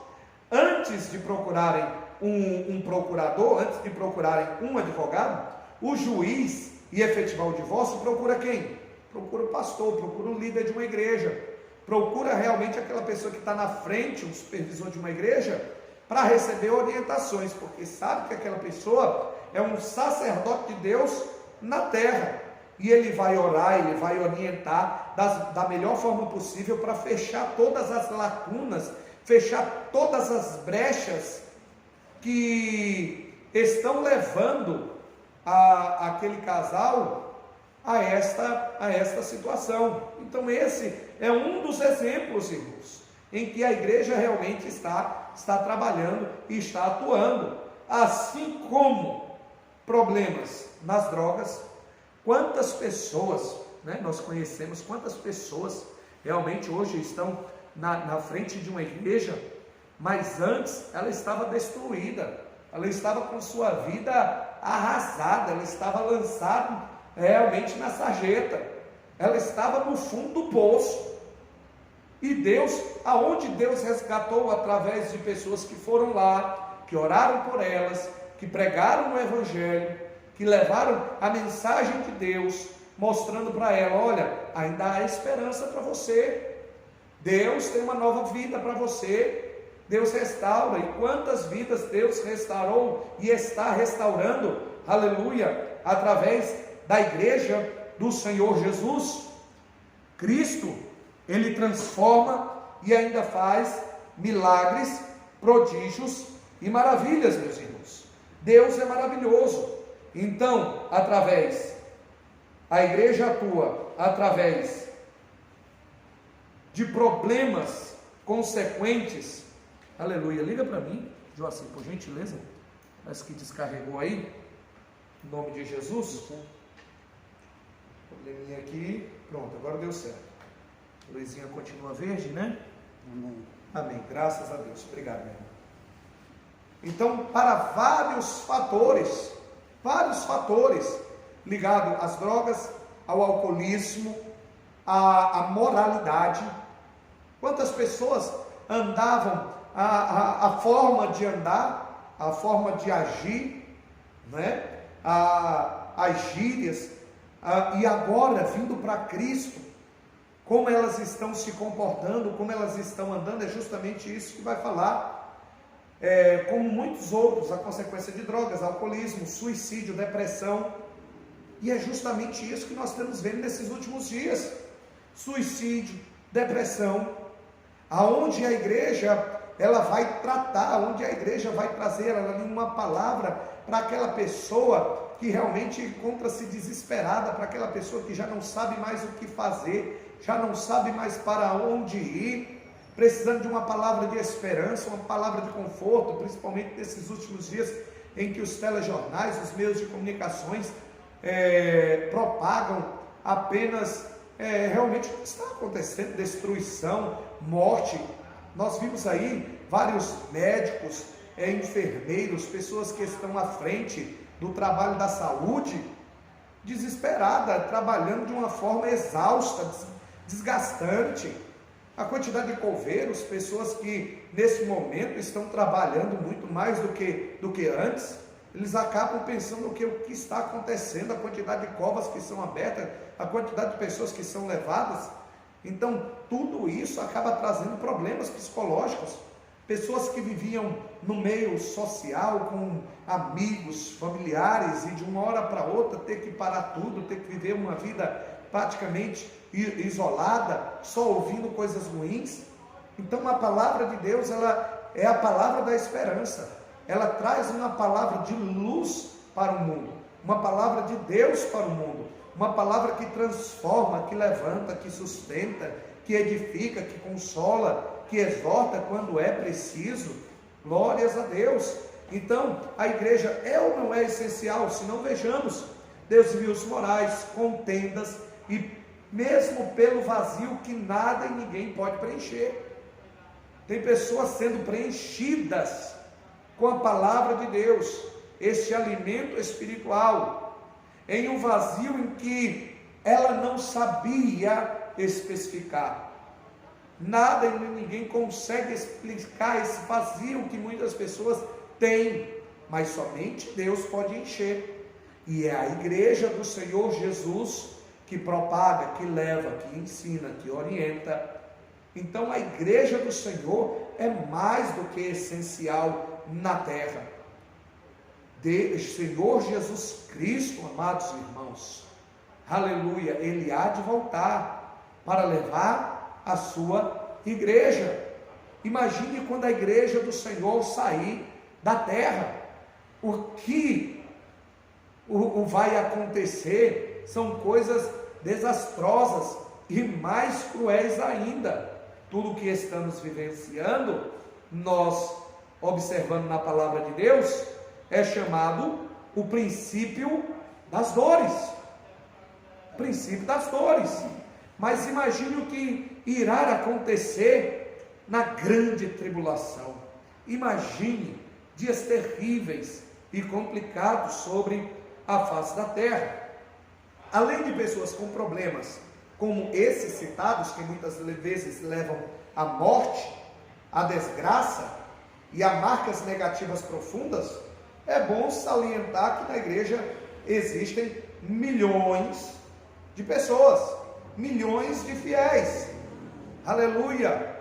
antes de procurarem um procurador, antes de procurarem um advogado, o juiz e efetivar o divórcio procura quem? Procura o pastor, procura o líder de uma igreja, procura realmente aquela pessoa que está na frente, o supervisor de uma igreja, para receber orientações, porque sabe que aquela pessoa é um sacerdote de Deus na terra, e ele vai orar, ele vai orientar da melhor forma possível para fechar todas as lacunas, fechar todas as brechas que estão levando aquele casal a esta situação. Então esse é um dos exemplos, irmãos, em que a igreja realmente está trabalhando e está atuando. Assim como problemas nas drogas, quantas pessoas, nós conhecemos quantas pessoas realmente hoje estão na frente de uma igreja, mas antes ela estava destruída, ela estava com sua vida arrasada, ela estava lançada realmente na sarjeta, ela estava no fundo do poço. E Deus, aonde Deus resgatou através de pessoas que foram lá, que oraram por elas, que pregaram o evangelho, que levaram a mensagem de Deus, mostrando para ela: olha, ainda há esperança para você, Deus tem uma nova vida para você, Deus restaura. E quantas vidas Deus restaurou e está restaurando, aleluia, através da igreja do Senhor Jesus. Cristo, Ele transforma e ainda faz milagres, prodígios e maravilhas, meus irmãos. Deus é maravilhoso. Então, a igreja atua através de problemas consequentes. Aleluia. Liga para mim, Joacim, por gentileza. Parece que descarregou aí. Em nome de Jesus. Probleminha aqui. Pronto, agora deu certo. A luzinha continua verde, né? Amém. Amém. Graças a Deus. Obrigado, meu irmão. Então, para vários fatores ligados às drogas, ao alcoolismo, à moralidade. Quantas pessoas andavam, a forma de andar, a forma de agir, as gírias, e agora vindo para Cristo, como elas estão se comportando, como elas estão andando, é justamente isso que vai falar. Como muitos outros, a consequência de drogas, alcoolismo, suicídio, depressão, e é justamente isso que nós estamos vendo nesses últimos dias: suicídio, depressão, aonde a igreja ela vai tratar, aonde a igreja vai trazer uma palavra para aquela pessoa que realmente encontra-se desesperada, para aquela pessoa que já não sabe mais o que fazer, já não sabe mais para onde ir, precisando de uma palavra de esperança, uma palavra de conforto, principalmente nesses últimos dias em que os telejornais, os meios de comunicações propagam apenas realmente o que está acontecendo: destruição, morte. Nós vimos aí vários médicos, enfermeiros, pessoas que estão à frente do trabalho da saúde, desesperada, trabalhando de uma forma exausta, desgastante. A quantidade de coveiros, pessoas que nesse momento estão trabalhando muito mais do que antes, eles acabam pensando o que está acontecendo, a quantidade de covas que são abertas, a quantidade de pessoas que são levadas. Então tudo isso acaba trazendo problemas psicológicos. Pessoas que viviam no meio social, com amigos, familiares, e de uma hora para outra ter que parar tudo, ter que viver uma vida praticamente isolada, só ouvindo coisas ruins. Então a palavra de Deus, ela é a palavra da esperança, ela traz uma palavra de luz para o mundo, uma palavra de Deus para o mundo, uma palavra que transforma, que levanta, que sustenta, que edifica, que consola, que exorta quando é preciso. Glórias a Deus. Então, a igreja é ou não é essencial? Se não, vejamos desvios morais, contendas e mesmo pelo vazio que nada e ninguém pode preencher. Tem pessoas sendo preenchidas com a palavra de Deus, este alimento espiritual, em um vazio em que ela não sabia especificar. Nada e ninguém consegue explicar esse vazio que muitas pessoas têm, mas somente Deus pode encher. E é a igreja do Senhor Jesus que propaga, que leva, que ensina, que orienta. Então a igreja do Senhor é mais do que essencial na terra. Senhor Jesus Cristo, amados irmãos, aleluia, Ele há de voltar para levar a sua igreja. Imagine quando a igreja do Senhor sair da terra, o que vai acontecer são coisas desastrosas e mais cruéis ainda. Tudo que estamos vivenciando, nós observando na palavra de Deus, é chamado o princípio das dores. Princípio das dores. Mas imagine o que irá acontecer na grande tribulação. Imagine dias terríveis e complicados sobre a face da terra. Além de pessoas com problemas como esses citados, que muitas vezes levam à morte, à desgraça e a marcas negativas profundas, é bom salientar que na igreja existem milhões de pessoas, milhões de fiéis, aleluia.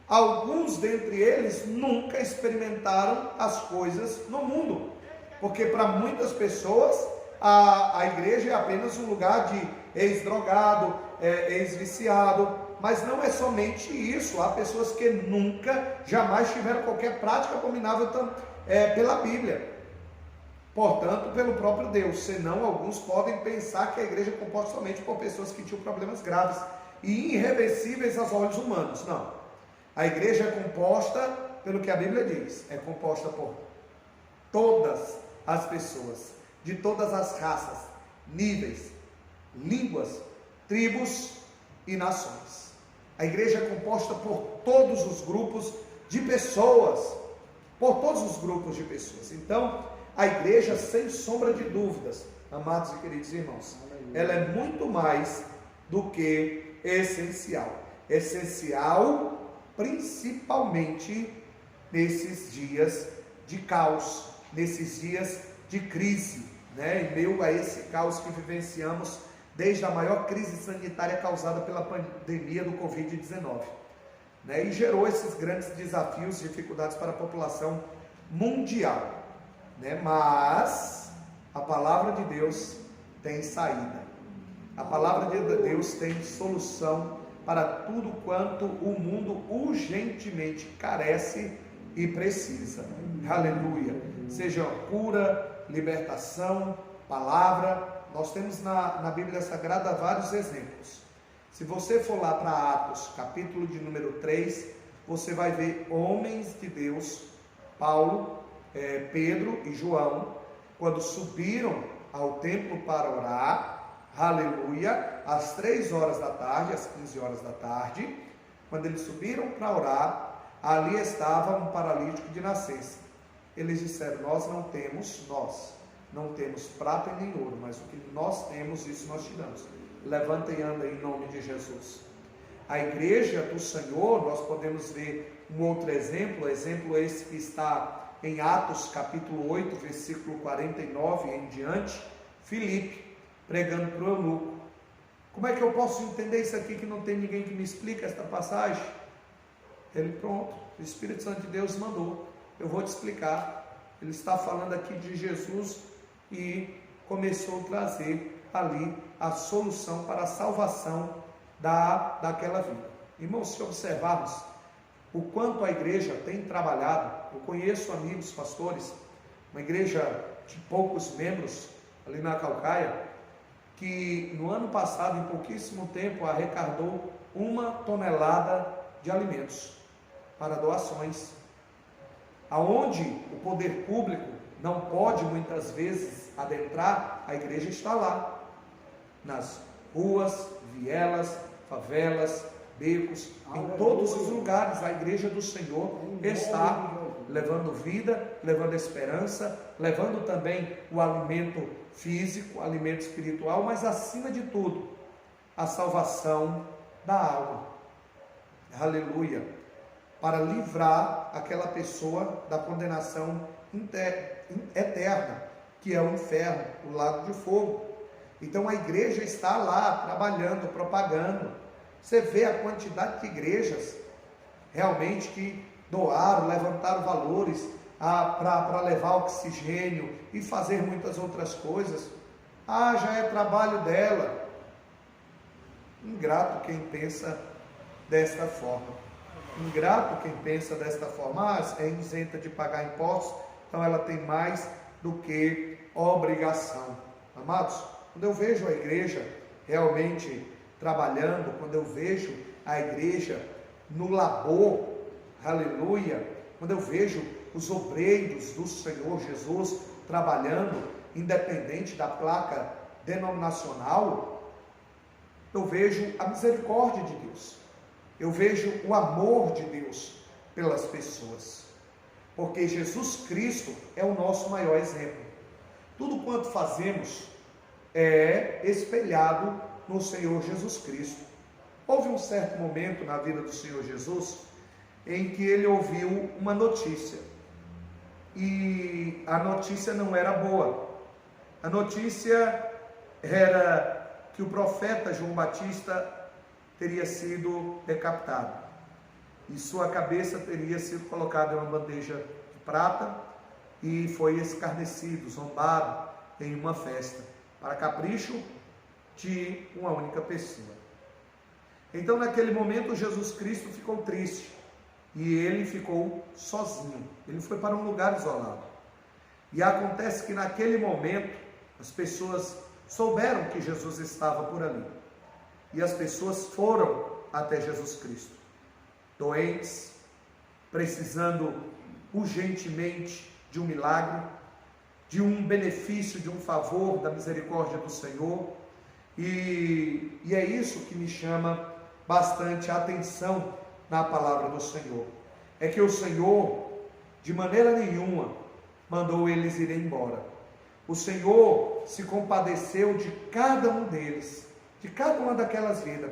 Alguns dentre eles nunca experimentaram as coisas no mundo, porque para muitas pessoas a igreja é apenas um lugar de ex-drogado, ex-viciado, mas não é somente isso. Há pessoas que nunca, jamais tiveram qualquer prática abominável pela Bíblia, portanto pelo próprio Deus, senão alguns podem pensar que a igreja é composta somente por pessoas que tinham problemas graves e irreversíveis aos olhos humanos. Não, a igreja é composta pelo que a Bíblia diz, é composta por todas as pessoas, de todas as raças, níveis, línguas, tribos e nações. A igreja é composta por todos os grupos de pessoas, Então, a igreja, sem sombra de dúvidas, amados e queridos irmãos, ela é muito mais do que essencial. Essencial, principalmente nesses dias de caos, nesses dias de crise, em meio a esse caos que vivenciamos desde a maior crise sanitária causada pela pandemia do Covid-19, e gerou esses grandes desafios e dificuldades para a população mundial, mas a palavra de Deus tem saída, a palavra de Deus tem solução para tudo quanto o mundo urgentemente carece e precisa, aleluia, seja cura, libertação, palavra. Nós temos na Bíblia Sagrada vários exemplos. Se você for lá para Atos, capítulo de número 3, você vai ver homens de Deus, Paulo, Pedro e João, quando subiram ao templo para orar, aleluia, às 3 horas da tarde, às 15 horas da tarde, quando eles subiram para orar, ali estava um paralítico de nascença. Eles disseram: nós não temos prata e nem ouro, mas o que nós temos, isso nós te damos. Levanta e anda em nome de Jesus. A igreja do Senhor, nós podemos ver um outro exemplo esse que está em Atos capítulo 8, versículo 49 em diante. Filipe pregando para o eunuco. Como é que eu posso entender isso aqui que não tem ninguém que me explique esta passagem? Ele, pronto, o Espírito Santo de Deus mandou. Eu vou te explicar. Ele está falando aqui de Jesus e começou a trazer ali a solução para a salvação daquela vida. Irmãos, se observarmos o quanto a igreja tem trabalhado, eu conheço amigos pastores, uma igreja de poucos membros ali na Calcaia, que no ano passado, em pouquíssimo tempo, arrecadou 1 tonelada de alimentos para doações, aonde o poder público não pode muitas vezes adentrar, a igreja está lá, nas ruas, vielas, favelas, becos, em todos os lugares a igreja do Senhor está levando vida, levando esperança, levando também o alimento físico, o alimento espiritual, mas acima de tudo, a salvação da alma. Aleluia! Para livrar aquela pessoa da condenação eterna, que é o inferno, o lago de fogo. Então a igreja está lá trabalhando, propagando. Você vê a quantidade de igrejas realmente que doaram, levantaram valores para levar oxigênio e fazer muitas outras coisas. Já é trabalho dela. Ingrato quem pensa desta forma. Ingrato quem pensa desta forma. É isenta de pagar impostos, então ela tem mais do que obrigação. Amados, quando eu vejo a igreja realmente trabalhando, quando eu vejo a igreja no labor, aleluia, quando eu vejo os obreiros do Senhor Jesus trabalhando, independente da placa denominacional, eu vejo a misericórdia de Deus, eu vejo o amor de Deus pelas pessoas, porque Jesus Cristo é o nosso maior exemplo. Tudo quanto fazemos é espelhado no Senhor Jesus Cristo. Houve um certo momento na vida do Senhor Jesus em que ele ouviu uma notícia, e a notícia não era boa. A notícia era que o profeta João Batista teria sido decapitado e sua cabeça teria sido colocada em uma bandeja de prata e foi escarnecido, zombado em uma festa, para capricho de uma única pessoa. Então naquele momento Jesus Cristo ficou triste e ele ficou sozinho, ele foi para um lugar isolado. E acontece que naquele momento as pessoas souberam que Jesus estava por ali, e as pessoas foram até Jesus Cristo, doentes, precisando urgentemente de um milagre, de um benefício, de um favor da misericórdia do Senhor. E é isso que me chama bastante a atenção na palavra do Senhor, é que o Senhor de maneira nenhuma mandou eles irem embora. O Senhor se compadeceu de cada um deles, de cada uma daquelas vidas.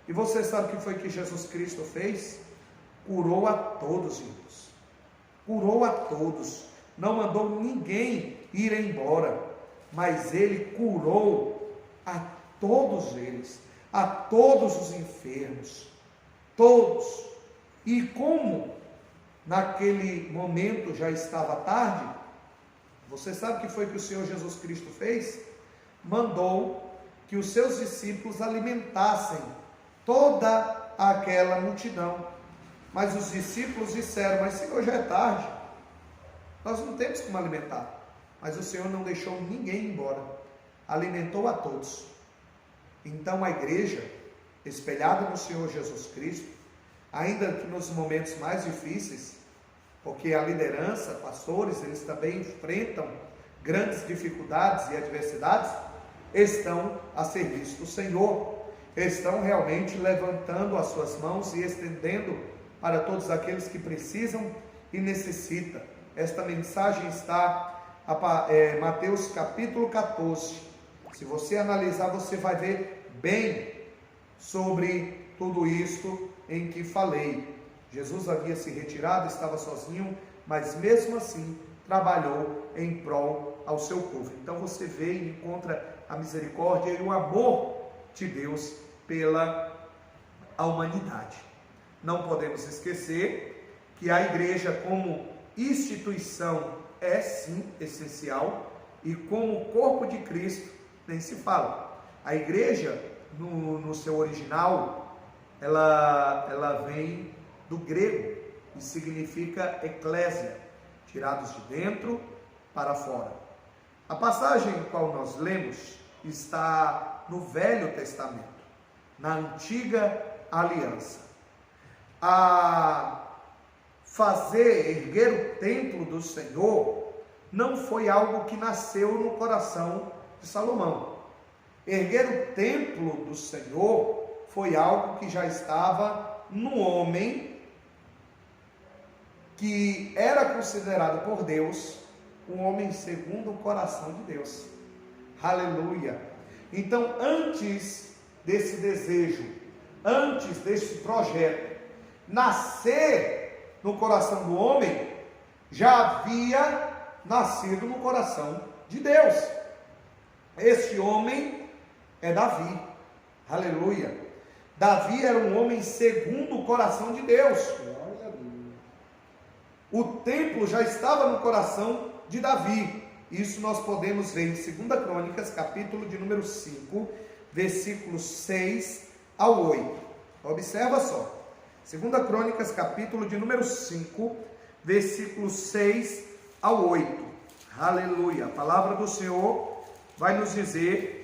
E você sabe o que foi que Jesus Cristo fez? Curou a todos, irmãos. Curou a todos. Não mandou ninguém ir embora, mas ele curou a todos eles, a todos os enfermos, todos. E como naquele momento já estava tarde, você sabe o que foi que o Senhor Jesus Cristo fez? Mandou que os seus discípulos alimentassem toda aquela multidão. Mas os discípulos disseram: mas Senhor, já é tarde, nós não temos como alimentar. Mas o Senhor não deixou ninguém ir embora, alimentou a todos. Então a igreja, espelhada no Senhor Jesus Cristo, ainda que nos momentos mais difíceis, porque a liderança, pastores, eles também enfrentam grandes dificuldades e adversidades, estão a serviço do Senhor, estão realmente levantando as suas mãos e estendendo para todos aqueles que precisam e necessitam. Esta mensagem está em Mateus capítulo 14. Se você analisar, você vai ver bem sobre tudo isto em que falei. Jesus havia se retirado, estava sozinho, mas mesmo assim trabalhou em prol ao seu povo. Então você vê e encontra a misericórdia e o amor de Deus pela humanidade. Não podemos esquecer que a igreja, como instituição é sim essencial, e como corpo de Cristo nem se fala. A igreja, no seu original, ela vem do grego e significa eclésia, tirados de dentro para fora. A passagem qual nós lemos está no Velho Testamento, na Antiga Aliança. A erguer o templo do Senhor não foi algo que nasceu no coração de Salomão. Erguer o templo do Senhor foi algo que já estava no homem, que era considerado por Deus um homem segundo o coração de Deus. Aleluia! Então, antes desse desejo, antes desse projeto nascer no coração do homem, já havia nascido no coração de Deus. Este homem é Davi. Aleluia! Davi era um homem segundo o coração de Deus. O templo já estava no coração de Davi. Isso nós podemos ver em 2 Crônicas, capítulo de número 5, versículos 6 ao 8. Observa só. 2 Crônicas, capítulo de número 5, versículos 6 ao 8. Aleluia. A palavra do Senhor vai nos dizer: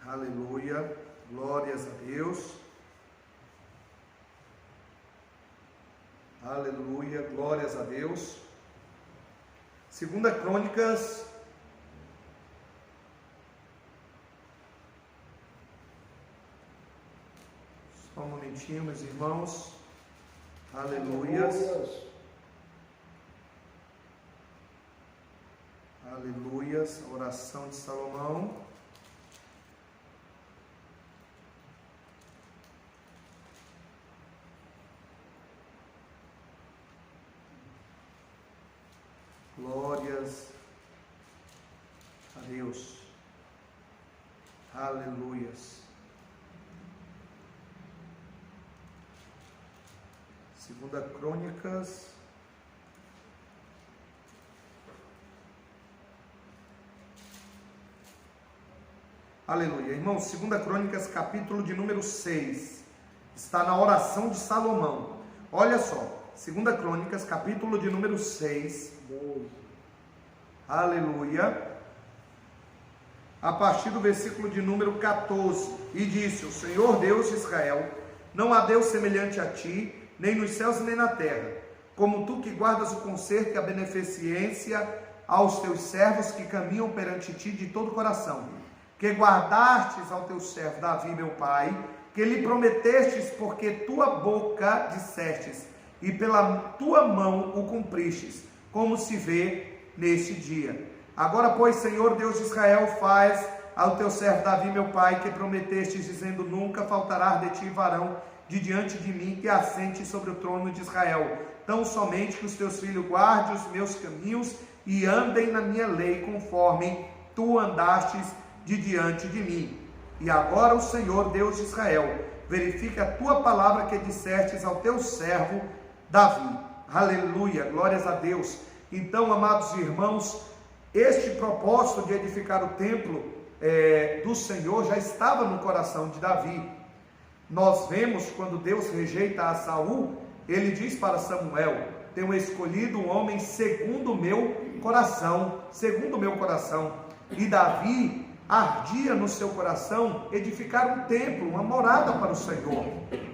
aleluia, glórias a Deus. Aleluia, glórias a Deus. 2 Crônicas, só um momentinho, meus irmãos. Aleluias. Aleluias, a oração de Salomão. Glórias a Deus. Aleluias. 2 Crônicas, aleluia. Irmãos, 2 Crônicas, capítulo de número 6, está na oração de Salomão. Olha só, 2 Crônicas, capítulo de número 6, aleluia, a partir do versículo de número 14, e disse: o Senhor Deus de Israel, não há Deus semelhante a ti, nem nos céus nem na terra, como tu que guardas o conserto e a beneficência aos teus servos que caminham perante ti de todo o coração, que guardastes ao teu servo Davi meu pai, que lhe prometestes, porque tua boca dissestes, e pela tua mão o cumpristes, como se vê neste dia. Agora, pois, Senhor Deus de Israel, faz ao teu servo Davi meu pai, que prometestes, dizendo: nunca faltará de ti varão de diante de mim que assente sobre o trono de Israel, tão somente que os teus filhos guardem os meus caminhos e andem na minha lei, conforme tu andastes de diante de mim. E agora o Senhor Deus de Israel verifica a tua palavra que dissestes ao teu servo Davi. Aleluia, glórias a Deus. Então, amados irmãos, este propósito de edificar o templo do Senhor já estava no coração de Davi. Nós vemos quando Deus rejeita a Saul, ele diz para Samuel: tenho escolhido um homem segundo o meu coração, segundo o meu coração. E Davi ardia no seu coração edificar um templo, uma morada para o Senhor.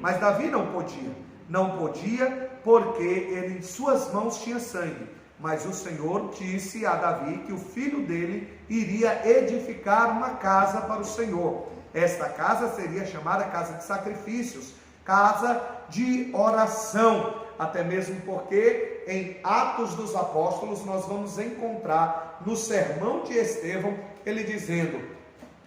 Mas Davi não podia porque ele em suas mãos tinha sangue. Mas o Senhor disse a Davi que o filho dele iria edificar uma casa para o Senhor. Esta casa seria chamada casa de sacrifícios, casa de oração, até mesmo porque em Atos dos Apóstolos nós vamos encontrar no sermão de Estevão, ele dizendo: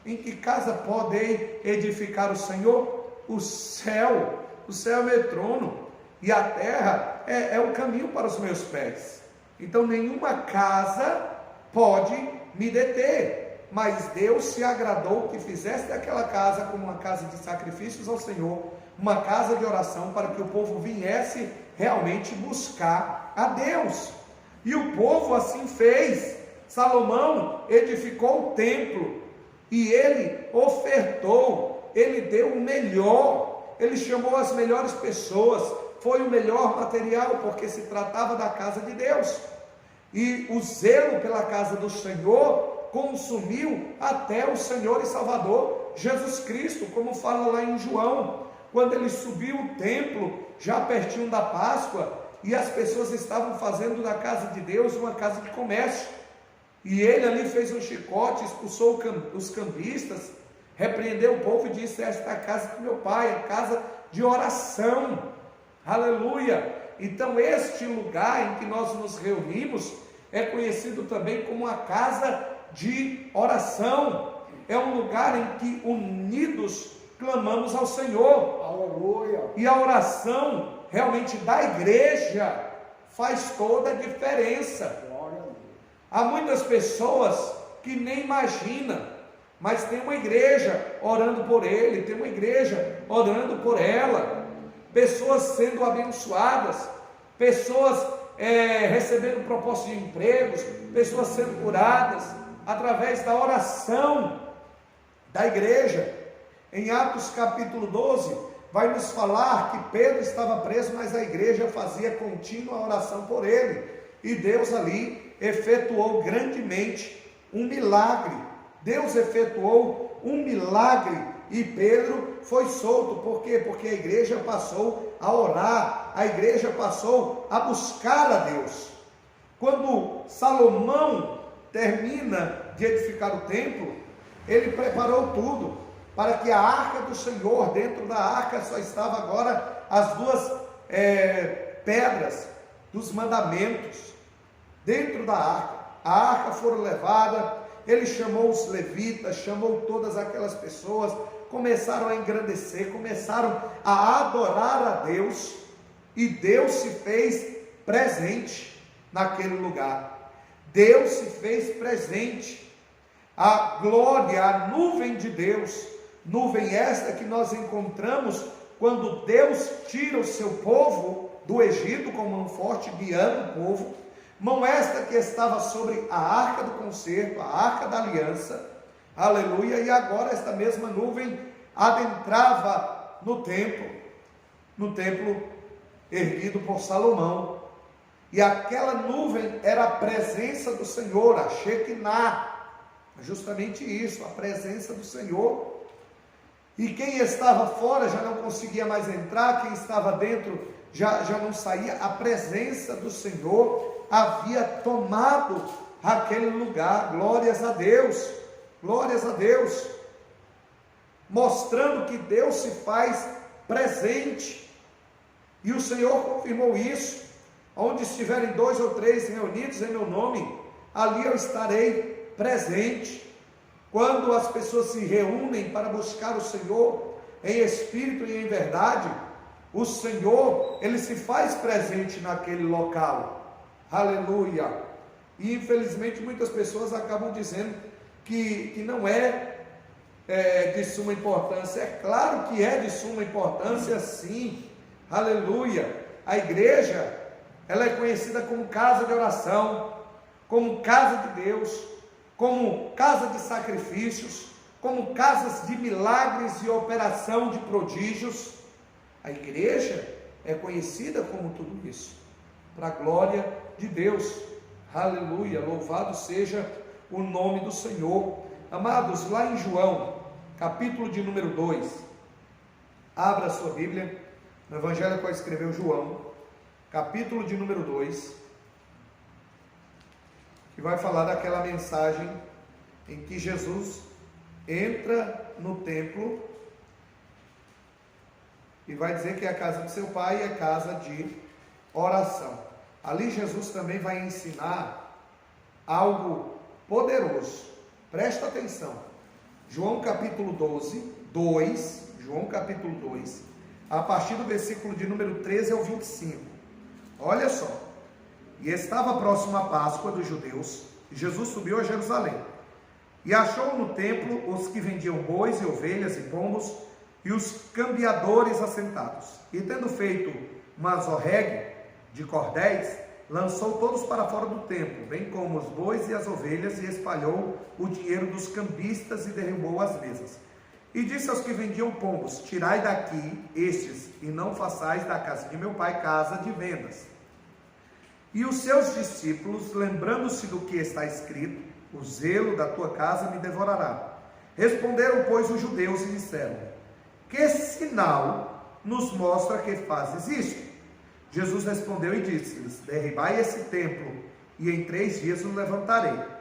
em que casa podei edificar o Senhor? O céu é meu trono, e a terra é o caminho para os meus pés. Então nenhuma casa pode me deter. mas Deus se agradou que fizesse daquela casa como uma casa de sacrifícios ao Senhor, uma casa de oração, para que o povo viesse realmente buscar a Deus. E o povo assim fez. Salomão edificou o templo e ele ofertou, ele deu o melhor, ele chamou as melhores pessoas, foi o melhor material, porque se tratava da casa de Deus. E o zelo pela casa do Senhor consumiu até o Senhor e Salvador Jesus Cristo, como fala lá em João, quando ele subiu o templo, já pertinho da Páscoa, e as pessoas estavam fazendo da casa de Deus uma casa de comércio, e ele ali fez um chicote, expulsou os cambistas, repreendeu o povo e disse: esta é a casa do meu pai, a casa de oração, aleluia. Então este lugar em que nós nos reunimos é conhecido também como a casa de oração, é um lugar em que unidos clamamos ao Senhor, Aleluia. E a oração realmente da igreja faz toda a diferença. Glória a Deus. Há muitas pessoas que nem imaginam, mas tem uma igreja orando por ele, tem uma igreja orando por ela, pessoas sendo abençoadas, pessoas recebendo propósito de empregos, pessoas sendo curadas através da oração da igreja. Em Atos capítulo 12, vai nos falar que Pedro estava preso, mas a igreja fazia contínua oração por ele, e Deus ali efetuou grandemente um milagre. Deus efetuou um milagre, e Pedro foi solto. Por quê? Porque a igreja passou a orar, a igreja passou a buscar a Deus. Quando Salomão termina de edificar o templo, ele preparou tudo para que a arca do Senhor, dentro da arca só estava agora as duas pedras dos mandamentos, dentro da arca. A arca foram levada, ele chamou os levitas, chamou todas aquelas pessoas, começaram a engrandecer, começaram a adorar a Deus, e Deus se fez presente naquele lugar. Deus se fez presente, a glória, a nuvem de Deus, nuvem esta que nós encontramos quando Deus tira o seu povo do Egito com mão forte, guiando o povo, mão esta que estava sobre a arca do concerto, a arca da aliança, aleluia. E agora esta mesma nuvem adentrava no templo erguido por Salomão, e aquela nuvem era a presença do Senhor, a Shekinah, justamente isso, a presença do Senhor. E quem estava fora já não conseguia mais entrar, quem estava dentro já não saía. A presença do Senhor havia tomado aquele lugar. Glórias a Deus, glórias a Deus, mostrando que Deus se faz presente, e o Senhor confirmou isso: onde estiverem 2 ou 3 reunidos em meu nome, ali eu estarei presente. Quando as pessoas se reúnem para buscar o Senhor em espírito e em verdade, o Senhor, ele se faz presente naquele local, aleluia. E infelizmente muitas pessoas acabam dizendo que não é de suma importância. É claro que é de suma importância, sim, aleluia. A igreja, ela é conhecida como casa de oração, como casa de Deus, como casa de sacrifícios, como casas de milagres e operação de prodígios. A igreja é conhecida como tudo isso, para a glória de Deus, aleluia, louvado seja o nome do Senhor. Amados, lá em João, capítulo de número 2, abra a sua Bíblia, no Evangelho que escreveu João, capítulo de número 2, que vai falar daquela mensagem em que Jesus entra no templo e vai dizer que a casa de seu pai é casa de oração. Ali Jesus também vai ensinar algo poderoso. Presta atenção. João capítulo 2, a partir do versículo de número 13 ao 25. Olha só. E estava próximo a Páscoa dos judeus, e Jesus subiu a Jerusalém. E achou no templo os que vendiam bois e ovelhas e pombos, e os cambiadores assentados. E tendo feito uma azorregue de cordéis, lançou todos para fora do templo, bem como os bois e as ovelhas, e espalhou o dinheiro dos cambistas e derrubou as mesas. E disse aos que vendiam pombos: tirai daqui estes, e não façais da casa de meu pai casa de vendas. E os seus discípulos, lembrando-se do que está escrito: o zelo da tua casa me devorará. Responderam, pois, os judeus e disseram: que sinal nos mostra que fazes isto? Jesus respondeu e disse-lhes: derribai esse templo, e em 3 dias o levantarei.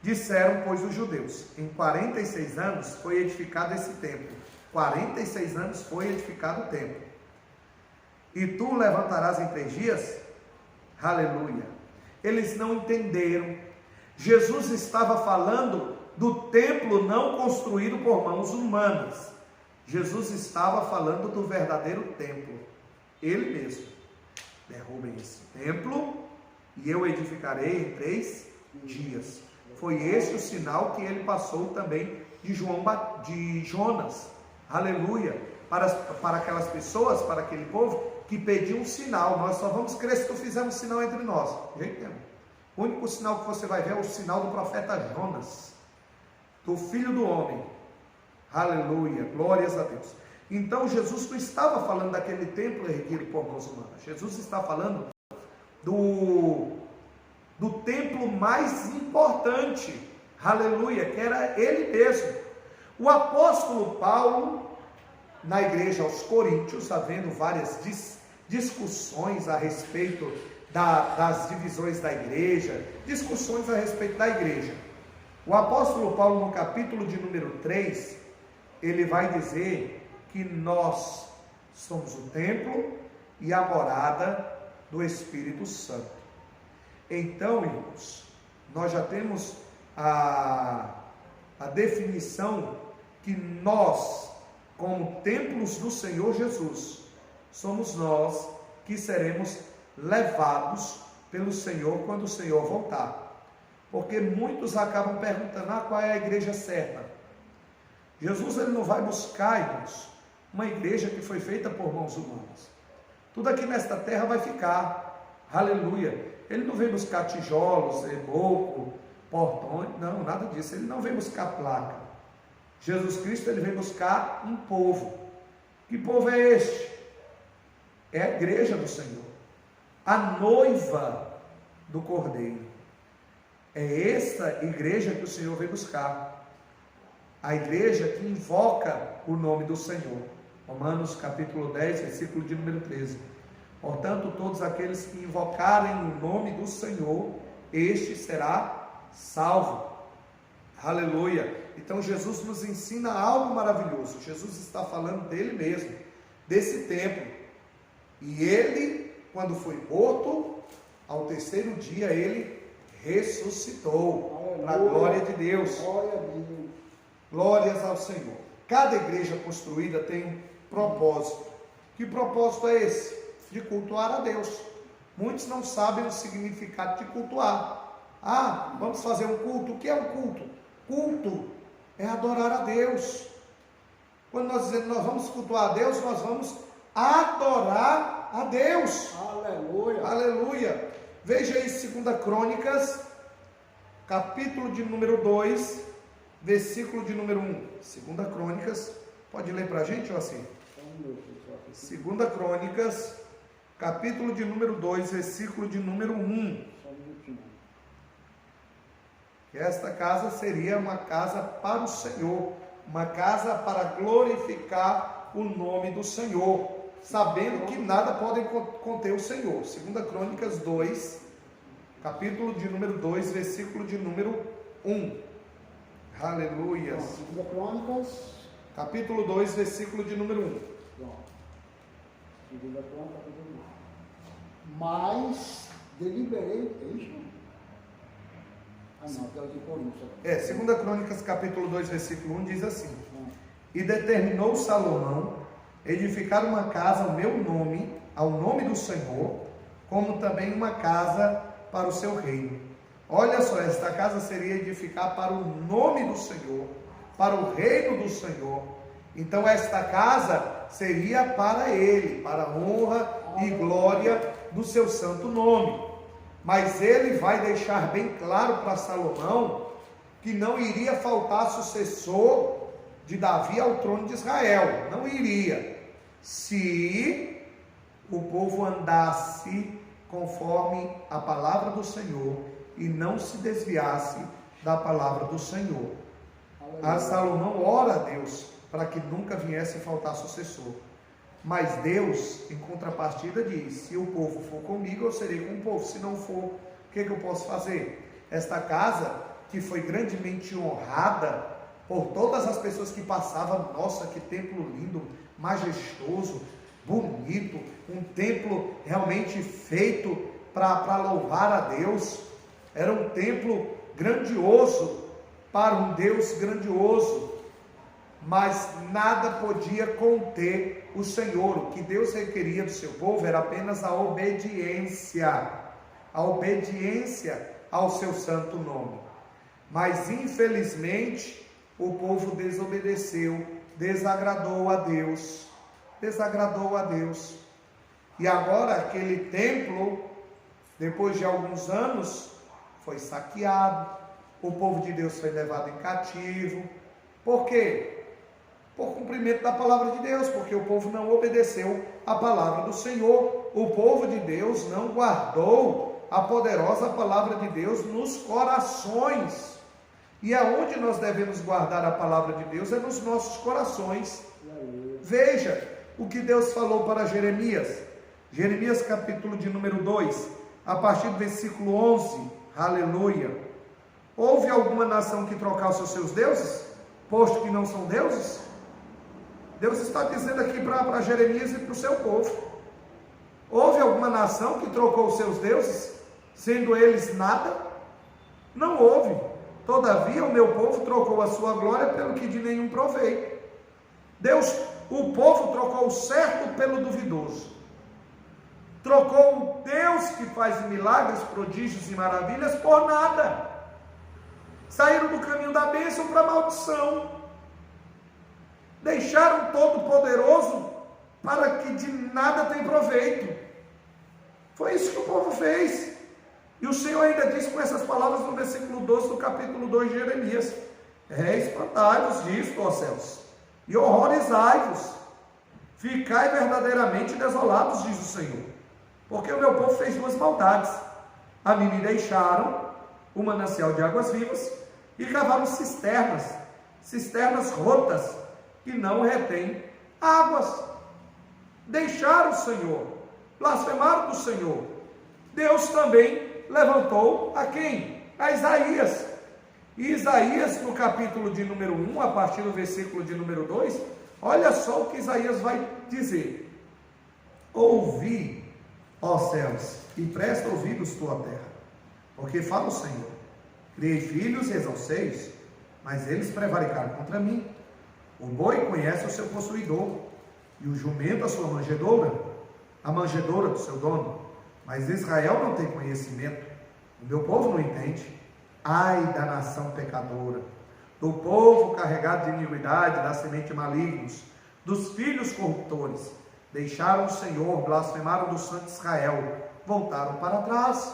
Disseram, pois, os judeus: em 46 anos foi edificado esse templo. 46 anos foi edificado o templo. E tu o levantarás em 3 dias? Aleluia. Eles não entenderam. Jesus estava falando do templo não construído por mãos humanas. Jesus estava falando do verdadeiro templo. Ele mesmo: derrubem esse templo e eu edificarei em 3 dias. Foi esse o sinal que ele passou também de Jonas. Aleluia. Para aquelas pessoas, para aquele povo que pediam um sinal. Nós só vamos crer se tu fizer um sinal entre nós. De jeito nenhum. O único sinal que você vai ver é o sinal do profeta Jonas, do filho do homem. Aleluia, glórias a Deus. Então Jesus não estava falando daquele templo erguido por mãos humanas. Jesus está falando do templo mais importante, aleluia, que era ele mesmo. O apóstolo Paulo, na igreja aos Coríntios, havendo várias discussões a respeito das divisões da igreja, discussões a respeito da igreja. O apóstolo Paulo, no capítulo de número 3, ele vai dizer que nós somos o templo e a morada do Espírito Santo. Então, irmãos, nós já temos a definição que nós, como templos do Senhor Jesus, somos nós que seremos levados pelo Senhor quando o Senhor voltar. Porque muitos acabam perguntando: qual é a igreja certa? Jesus, ele não vai buscar, irmãos, uma igreja que foi feita por mãos humanas. Tudo aqui nesta terra vai ficar, aleluia. Ele não vem buscar tijolos, reboco, portões, não, nada disso. Ele não vem buscar placa. Jesus Cristo, ele vem buscar um povo. Que povo é este? É a igreja do Senhor, a noiva do Cordeiro. É esta igreja que o Senhor vem buscar, a igreja que invoca o nome do Senhor. Romanos capítulo 10, versículo de número 13. Portanto, todos aqueles que invocarem o nome do Senhor, este será salvo. Aleluia. Então Jesus nos ensina algo maravilhoso. Jesus está falando dele mesmo, desse templo. E ele, quando foi morto, ao 3º dia ele ressuscitou. Para a glória de Deus. Glórias ao Senhor. Cada igreja construída tem um propósito. Que propósito é esse? De cultuar a Deus. Muitos não sabem o significado de cultuar. Vamos fazer um culto. O que é um culto? Culto é adorar a Deus. Quando nós dizemos nós vamos cultuar a Deus, nós vamos adorar a Deus. Aleluia. Aleluia. Veja aí 2 Crônicas, capítulo de número 2, versículo de número 1. 2 Crônicas, pode ler para a gente ou assim? 2 Crônicas, capítulo de número 2, versículo de número 1. Que esta casa seria uma casa para o Senhor, uma casa para glorificar o nome do Senhor, sabendo que nada pode conter o Senhor. 2 Crônicas 2, capítulo de número 2, versículo de número 1. Aleluia. 2 Crônicas, capítulo 2, versículo de número 1. 2 Crônicas, capítulo 1. Mas deliberei, é isso? Não, que é o de Coríntios. 2 Crônicas, capítulo 2, versículo 1, diz assim: E determinou Salomão edificar uma casa ao nome do Senhor, como também uma casa para o seu reino. Olha só, esta casa seria edificada para o nome do Senhor, para o reino do Senhor. Então esta casa seria para ele, para a honra e glória do seu santo nome. Mas ele vai deixar bem claro para Salomão que não iria faltar sucessor de Davi ao trono de Israel. Não iria, se o povo andasse conforme a palavra do Senhor e não se desviasse da palavra do Senhor. A Salomão ora a Deus para que nunca viesse faltar sucessor. Mas Deus, em contrapartida, diz: se o povo for comigo, eu serei com o povo. Se não for, o que eu posso fazer? Esta casa, que foi grandemente honrada por todas as pessoas que passavam, nossa, que templo lindo, majestoso, bonito, um templo realmente feito para louvar a Deus. Era um templo grandioso, para um Deus grandioso, mas nada podia conter o Senhor. O que Deus requeria do seu povo era apenas a obediência ao seu santo nome. Mas infelizmente o povo desobedeceu, desagradou a Deus. E agora aquele templo, depois de alguns anos, foi saqueado. O povo de Deus foi levado em cativo. Por quê? Por cumprimento da palavra de Deus, porque o povo não obedeceu a palavra do Senhor. O povo de Deus não guardou a poderosa palavra de Deus nos corações. E aonde nós devemos guardar a palavra de Deus é nos nossos corações. Veja o que Deus falou para Jeremias. Jeremias capítulo de número 2, a partir do versículo 11. Aleluia. Houve alguma nação que trocasse os seus deuses, posto que não são deuses? Deus está dizendo aqui para Jeremias e para o seu povo. Houve alguma nação que trocou os seus deuses, sendo eles nada? Não houve. Todavia o meu povo trocou a sua glória pelo que de nenhum proveito. O povo trocou o certo pelo duvidoso. Trocou o Deus que faz milagres, prodígios e maravilhas por nada. Saíram do caminho da bênção para a maldição. Deixaram o Todo-Poderoso para que de nada tem proveito. Foi isso que o povo fez. E o Senhor ainda diz com essas palavras no versículo 12 do capítulo 2 de Jeremias: espantai-vos disto, ó céus, e horrorizai-vos, ficai verdadeiramente desolados, diz o Senhor, porque o meu povo fez duas maldades. A mim me deixaram o manancial de águas vivas e cavaram cisternas rotas que não retêm águas. Deixaram o Senhor, blasfemaram do Senhor. Deus também levantou a quem? A Isaías. E Isaías, no capítulo de número 1, a partir do versículo de número 2, olha só o que Isaías vai dizer: ouvi, ó céus, e presta ouvidos tua terra, porque fala o Senhor: criei filhos e exalcei-os, mas eles prevaricaram contra mim. O boi conhece o seu possuidor, e o jumento a sua manjedoura, a manjedoura do seu dono, mas Israel não tem conhecimento, o meu povo não entende. Ai da nação pecadora, do povo carregado de iniquidade, da semente malignos, dos filhos corruptores. Deixaram o Senhor, blasfemaram do santo Israel, voltaram para trás.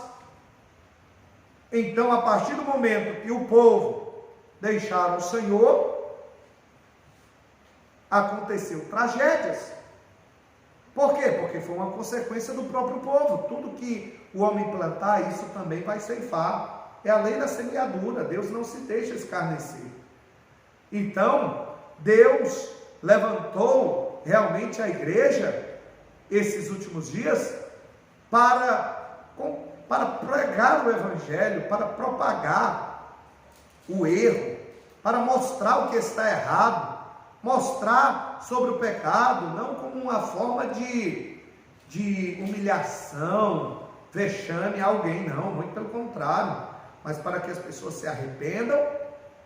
Então, a partir do momento que o povo deixaram o Senhor, aconteceu tragédias. Por quê? Porque foi uma consequência do próprio povo. Tudo que o homem plantar, isso também vai ceifar. É a lei da semeadura. Deus não se deixa escarnecer. Então, Deus levantou realmente a igreja esses últimos dias para pregar o evangelho, para propagar o erro, para mostrar o que está errado, mostrar sobre o pecado, não como uma forma de humilhação, vexame a alguém, não, muito pelo contrário, mas para que as pessoas se arrependam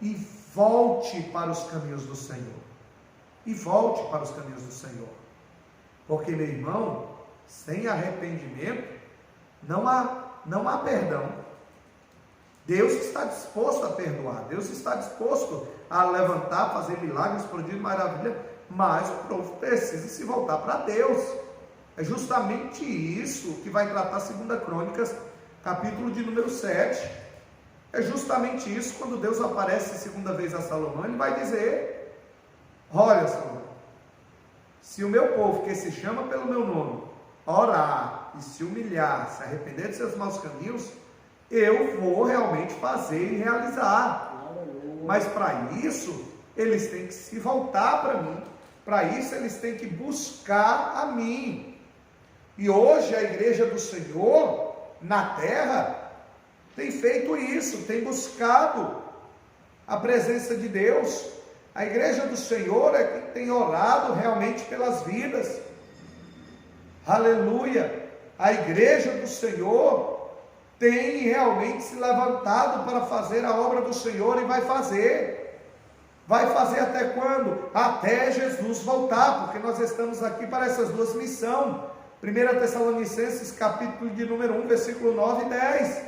e volte para os caminhos do Senhor. Porque, meu irmão, sem arrependimento não há perdão. Deus está disposto a perdoar, Deus está disposto a levantar, fazer milagres, prodígios, maravilha, mas o povo precisa se voltar para Deus. É justamente isso que vai tratar 2 Crônicas, capítulo de número 7. É justamente isso, quando Deus aparece a segunda vez a Salomão, ele vai dizer: olha, Salomão, se o meu povo, que se chama pelo meu nome, orar e se humilhar, se arrepender de seus maus caminhos, eu vou realmente fazer e realizar. Mas para isso, eles têm que se voltar para mim. Para isso, eles têm que buscar a mim. E hoje a igreja do Senhor, na terra, tem feito isso, tem buscado a presença de Deus. A igreja do Senhor é quem tem orado realmente pelas vidas. Aleluia! A igreja do Senhor tem realmente se levantado para fazer a obra do Senhor e vai fazer. Vai fazer até quando? Até Jesus voltar, porque nós estamos aqui para essas duas missões. 1 Tessalonicenses, capítulo de número 1, versículo 9 e 10.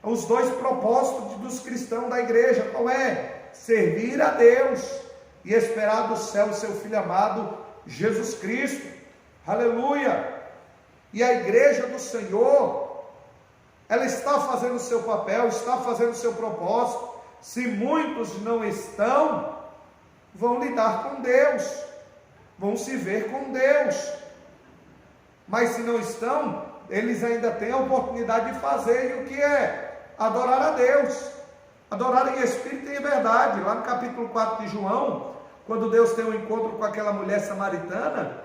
Os dois propósitos dos cristãos da igreja, qual é? Servir a Deus e esperar do céu o seu Filho amado, Jesus Cristo. Aleluia! E a igreja do Senhor, ela está fazendo o seu papel, está fazendo o seu propósito. Se muitos não estão, vão lidar com Deus, vão se ver com Deus. Mas se não estão, eles ainda têm a oportunidade de fazer. E o que é? Adorar a Deus. Adorar em espírito e em verdade. Lá no capítulo 4 de João, quando Deus tem um encontro com aquela mulher samaritana,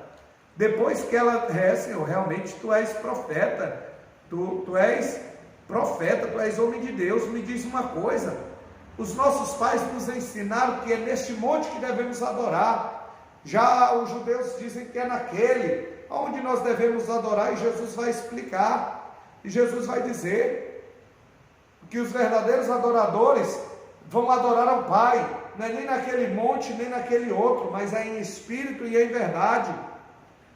depois que ela, Senhor, realmente tu és profeta, tu és profeta, tu és homem de Deus, me diz uma coisa: os nossos pais nos ensinaram que é neste monte que devemos adorar, já os judeus dizem que é naquele, onde nós devemos adorar, e Jesus vai explicar, e Jesus vai dizer que os verdadeiros adoradores vão adorar ao Pai, não é nem naquele monte, nem naquele outro, mas é em espírito e em verdade.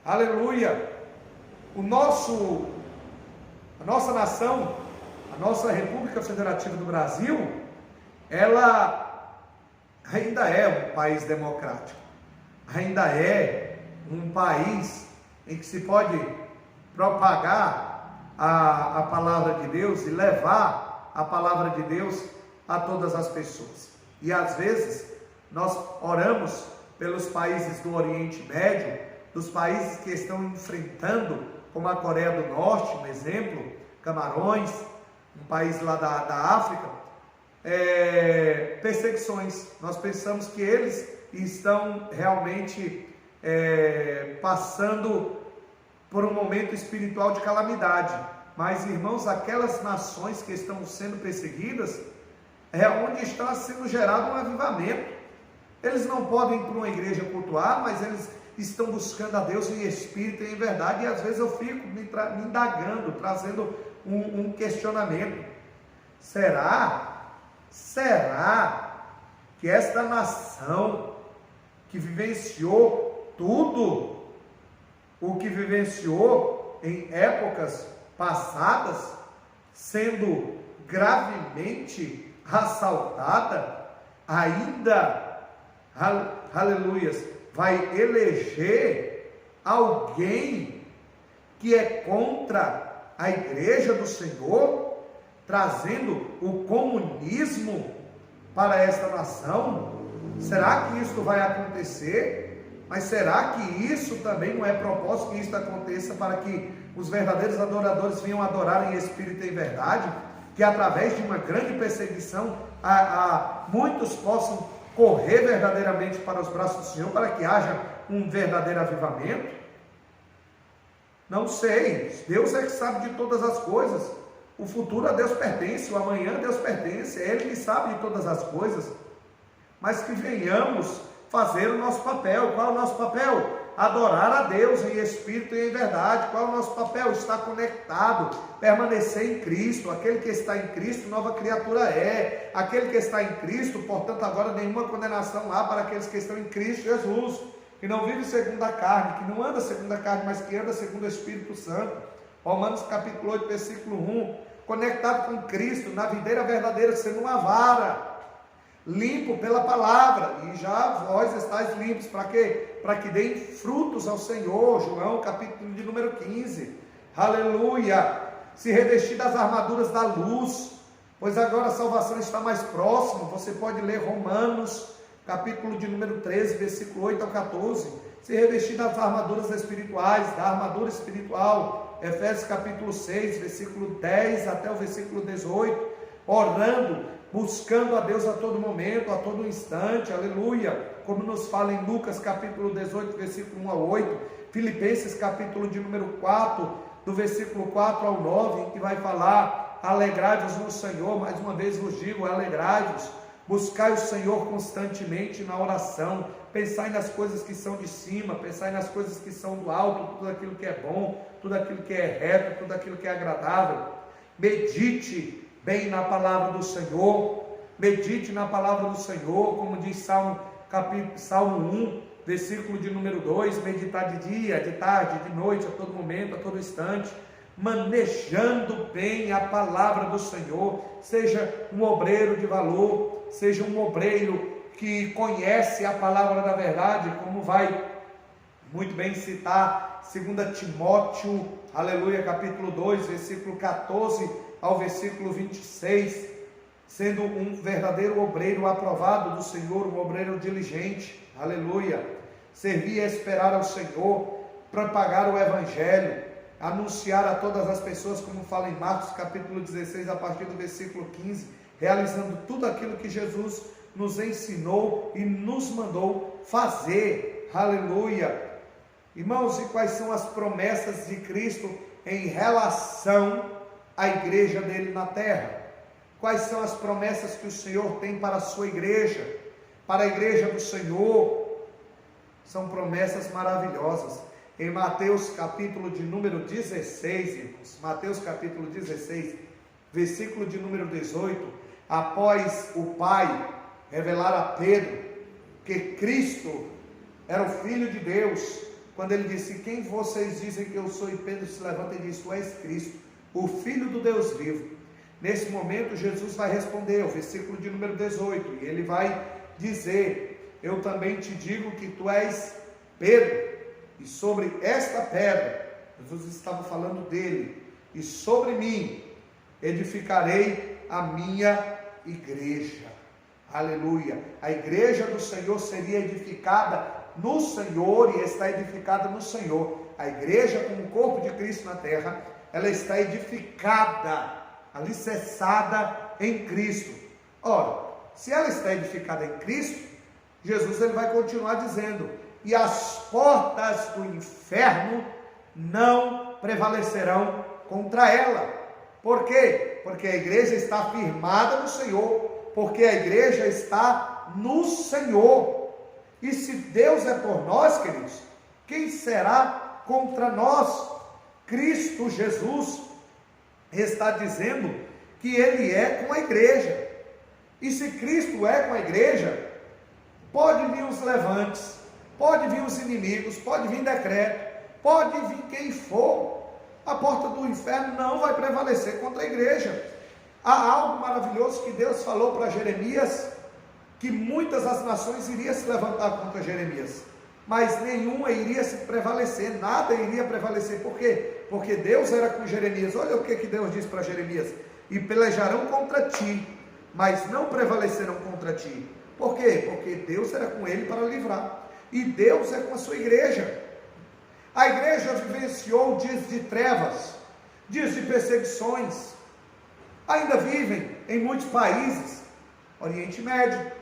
Aleluia! A nossa nação, a nossa República Federativa do Brasil, ela ainda é um país democrático, ainda é um país em que se pode propagar a palavra de Deus e levar a palavra de Deus a todas as pessoas. E às vezes nós oramos pelos países do Oriente Médio, dos países que estão enfrentando, como a Coreia do Norte, um exemplo, Camarões, um país lá da África, perseguições. Nós pensamos que eles estão realmente passando por um momento espiritual de calamidade, mas irmãos, aquelas nações que estão sendo perseguidas, é onde está sendo gerado um avivamento. Eles não podem ir para uma igreja cultuar, mas eles estão buscando a Deus em espírito e em verdade. E às vezes eu fico me indagando, trazendo um questionamento: será que esta nação que vivenciou tudo o que vivenciou em épocas passadas, sendo gravemente assaltada, ainda, aleluias, vai eleger alguém que é contra a igreja do Senhor, trazendo o comunismo para esta nação? Será que isso vai acontecer? Mas será que isso também não é propósito que isso aconteça para que os verdadeiros adoradores venham adorar em espírito e em verdade? Que através de uma grande perseguição, muitos possam correr verdadeiramente para os braços do Senhor, para que haja um verdadeiro avivamento? Não sei, Deus é que sabe de todas as coisas. O futuro a Deus pertence, o amanhã a Deus pertence, é Ele que sabe de todas as coisas. Mas que venhamos fazer o nosso papel. Qual é o nosso papel? Adorar a Deus em espírito e em verdade. Qual é o nosso papel? Estar conectado, permanecer em Cristo. Aquele que está em Cristo, nova criatura é. Aquele que está em Cristo, portanto, agora nenhuma condenação há para aqueles que estão em Cristo Jesus, que não vive segundo a carne, que não anda segundo a carne, mas que anda segundo o Espírito Santo. Romanos capítulo 8, versículo 1. conectado com Cristo, na videira verdadeira, sendo uma vara, limpo pela palavra, e já vós estáis limpos, para quê? Para que deem frutos ao Senhor. João capítulo de número 15, aleluia. Se revestir das armaduras da luz, pois agora a salvação está mais próxima. Você pode ler Romanos capítulo de número 13, versículo 8 ao 14, se revestir das armaduras espirituais, da armadura espiritual. Efésios capítulo 6, versículo 10 até o versículo 18, orando, buscando a Deus a todo momento, a todo instante, aleluia, como nos fala em Lucas capítulo 18, versículo 1 a 8, Filipenses capítulo de número 4, do versículo 4 ao 9, em que vai falar, alegrai-vos no Senhor, mais uma vez vos digo, alegrai-vos, buscai o Senhor constantemente na oração, pensai nas coisas que são de cima, pensai nas coisas que são do alto, tudo aquilo que é bom, tudo aquilo que é reto, tudo aquilo que é agradável, medite bem na palavra do Senhor, medite na palavra do Senhor, como diz Salmo 1, versículo de número 2, meditar de dia, de tarde, de noite, a todo momento, a todo instante, manejando bem a palavra do Senhor, seja um obreiro de valor, seja um obreiro que conhece a palavra da verdade, como vai muito bem citar 2 Timóteo, aleluia, capítulo 2, versículo 14 ao versículo 26, sendo um verdadeiro obreiro aprovado do Senhor, um obreiro diligente, aleluia, servir e esperar ao Senhor, propagar o Evangelho, anunciar a todas as pessoas, como fala em Marcos capítulo 16, a partir do versículo 15, realizando tudo aquilo que Jesus nos ensinou e nos mandou fazer, aleluia. Irmãos, e quais são as promessas de Cristo em relação à igreja dele na terra? Quais são as promessas que o Senhor tem para a sua igreja, para a igreja do Senhor? São promessas maravilhosas. Em Mateus capítulo de número 16, irmãos, Mateus capítulo 16, versículo de número 18, após o Pai revelar a Pedro que Cristo era o Filho de Deus, quando ele disse, quem vocês dizem que eu sou? E Pedro se levanta e diz, tu és Cristo, o Filho do Deus vivo. Nesse momento Jesus vai responder, o versículo de número 18, e ele vai dizer, eu também te digo que tu és Pedro, e sobre esta pedra, Jesus estava falando dele, e sobre mim edificarei a minha igreja, aleluia. A igreja do Senhor seria edificada no Senhor, e está edificada no Senhor. A igreja, como o corpo de Cristo na terra, ela está edificada, alicerçada em Cristo. Ora, se ela está edificada em Cristo, Jesus ele vai continuar dizendo, e as portas do inferno não prevalecerão contra ela. Por quê? Porque a igreja está firmada no Senhor, porque a igreja está no Senhor. E se Deus é por nós, queridos, quem será contra nós? Cristo Jesus está dizendo que Ele é com a igreja. E se Cristo é com a igreja, pode vir os levantes, pode vir os inimigos, pode vir decreto, pode vir quem for, a porta do inferno não vai prevalecer contra a igreja. Há algo maravilhoso que Deus falou para Jeremias, que muitas as nações iriam se levantar contra Jeremias, mas nenhuma iria se prevalecer, nada iria prevalecer. Por quê? Porque Deus era com Jeremias. Olha o que Deus diz para Jeremias, e pelejarão contra ti, mas não prevalecerão contra ti. Por quê? Porque Deus era com ele para livrar, e Deus é com a sua igreja. A igreja vivenciou dias de trevas, dias de perseguições, ainda vivem em muitos países, Oriente Médio,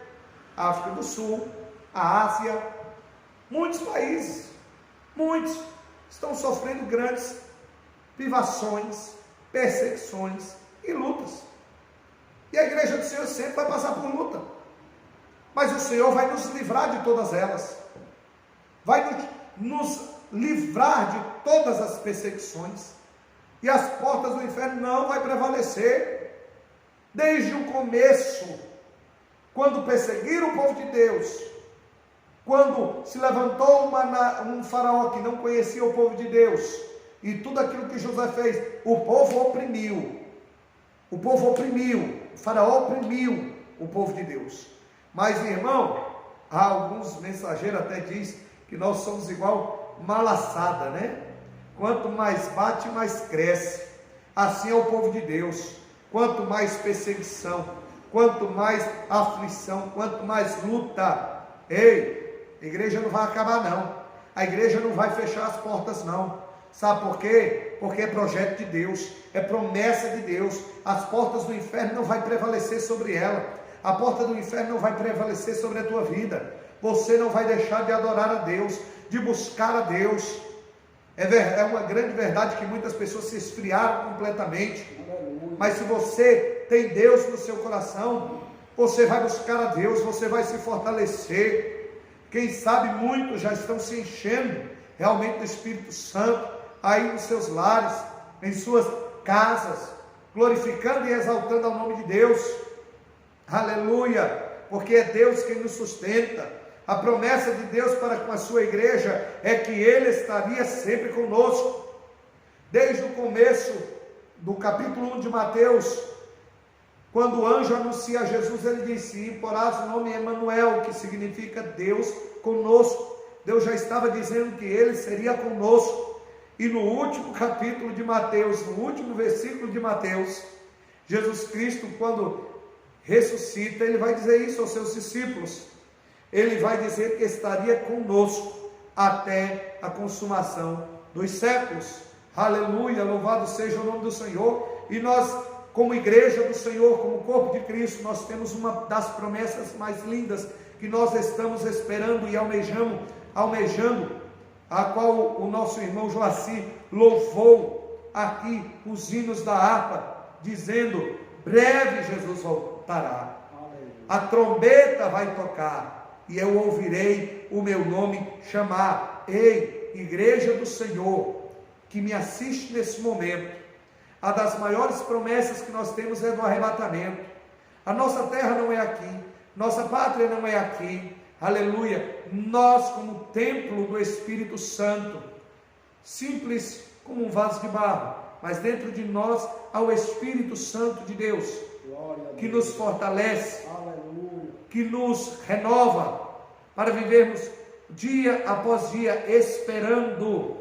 África do Sul, a Ásia, muitos países, muitos estão sofrendo grandes privações, perseguições e lutas, e a igreja do Senhor sempre vai passar por luta, mas o Senhor vai nos livrar de todas elas, vai nos livrar de todas as perseguições, e as portas do inferno não vai prevalecer. Desde o começo, quando perseguiram o povo de Deus, quando se levantou um faraó que não conhecia o povo de Deus, e tudo aquilo que José fez, o povo oprimiu, O povo oprimiu, o faraó oprimiu o povo de Deus. Mas, irmão, há alguns mensageiros até dizem que nós somos igual malaçada, né? Quanto mais bate, mais cresce. Assim é o povo de Deus. Quanto mais perseguição, quanto mais aflição, quanto mais luta, ei, a igreja não vai acabar não. A igreja não vai fechar as portas não. Sabe por quê? Porque é projeto de Deus, é promessa de Deus. As portas do inferno não vai prevalecer sobre ela. A porta do inferno não vai prevalecer sobre a tua vida. Você não vai deixar de adorar a Deus, de buscar a Deus. É uma grande verdade que muitas pessoas se esfriaram completamente. Mas se você tem Deus no seu coração, você vai buscar a Deus, você vai se fortalecer. Quem sabe muitos já estão se enchendo realmente do Espírito Santo, aí nos seus lares, em suas casas, glorificando e exaltando ao nome de Deus. Aleluia, porque é Deus quem nos sustenta. A promessa de Deus para com a sua igreja é que Ele estaria sempre conosco. Desde o começo do capítulo 1 de Mateus, quando o anjo anuncia a Jesus, ele disse: imporás o nome Emanuel, que significa Deus conosco. Deus já estava dizendo que Ele seria conosco. E no último capítulo de Mateus, no último versículo de Mateus, Jesus Cristo, quando ressuscita, Ele vai dizer isso aos seus discípulos. Ele vai dizer que estaria conosco até a consumação dos séculos. Aleluia, louvado seja o nome do Senhor. E nós, como igreja do Senhor, como corpo de Cristo, nós temos uma das promessas mais lindas que nós estamos esperando e almejando, a qual o nosso irmão Joaci louvou aqui os hinos da harpa, dizendo: breve Jesus voltará, a trombeta vai tocar, e eu ouvirei o meu nome chamar. Ei, igreja do Senhor, que me assiste nesse momento, a das maiores promessas que nós temos é do arrebatamento. A nossa terra não é aqui, nossa pátria não é aqui, aleluia. Nós, como templo do Espírito Santo, simples como um vaso de barro, mas dentro de nós há o Espírito Santo de Deus, que nos fortalece, que nos renova, para vivermos dia após dia esperando.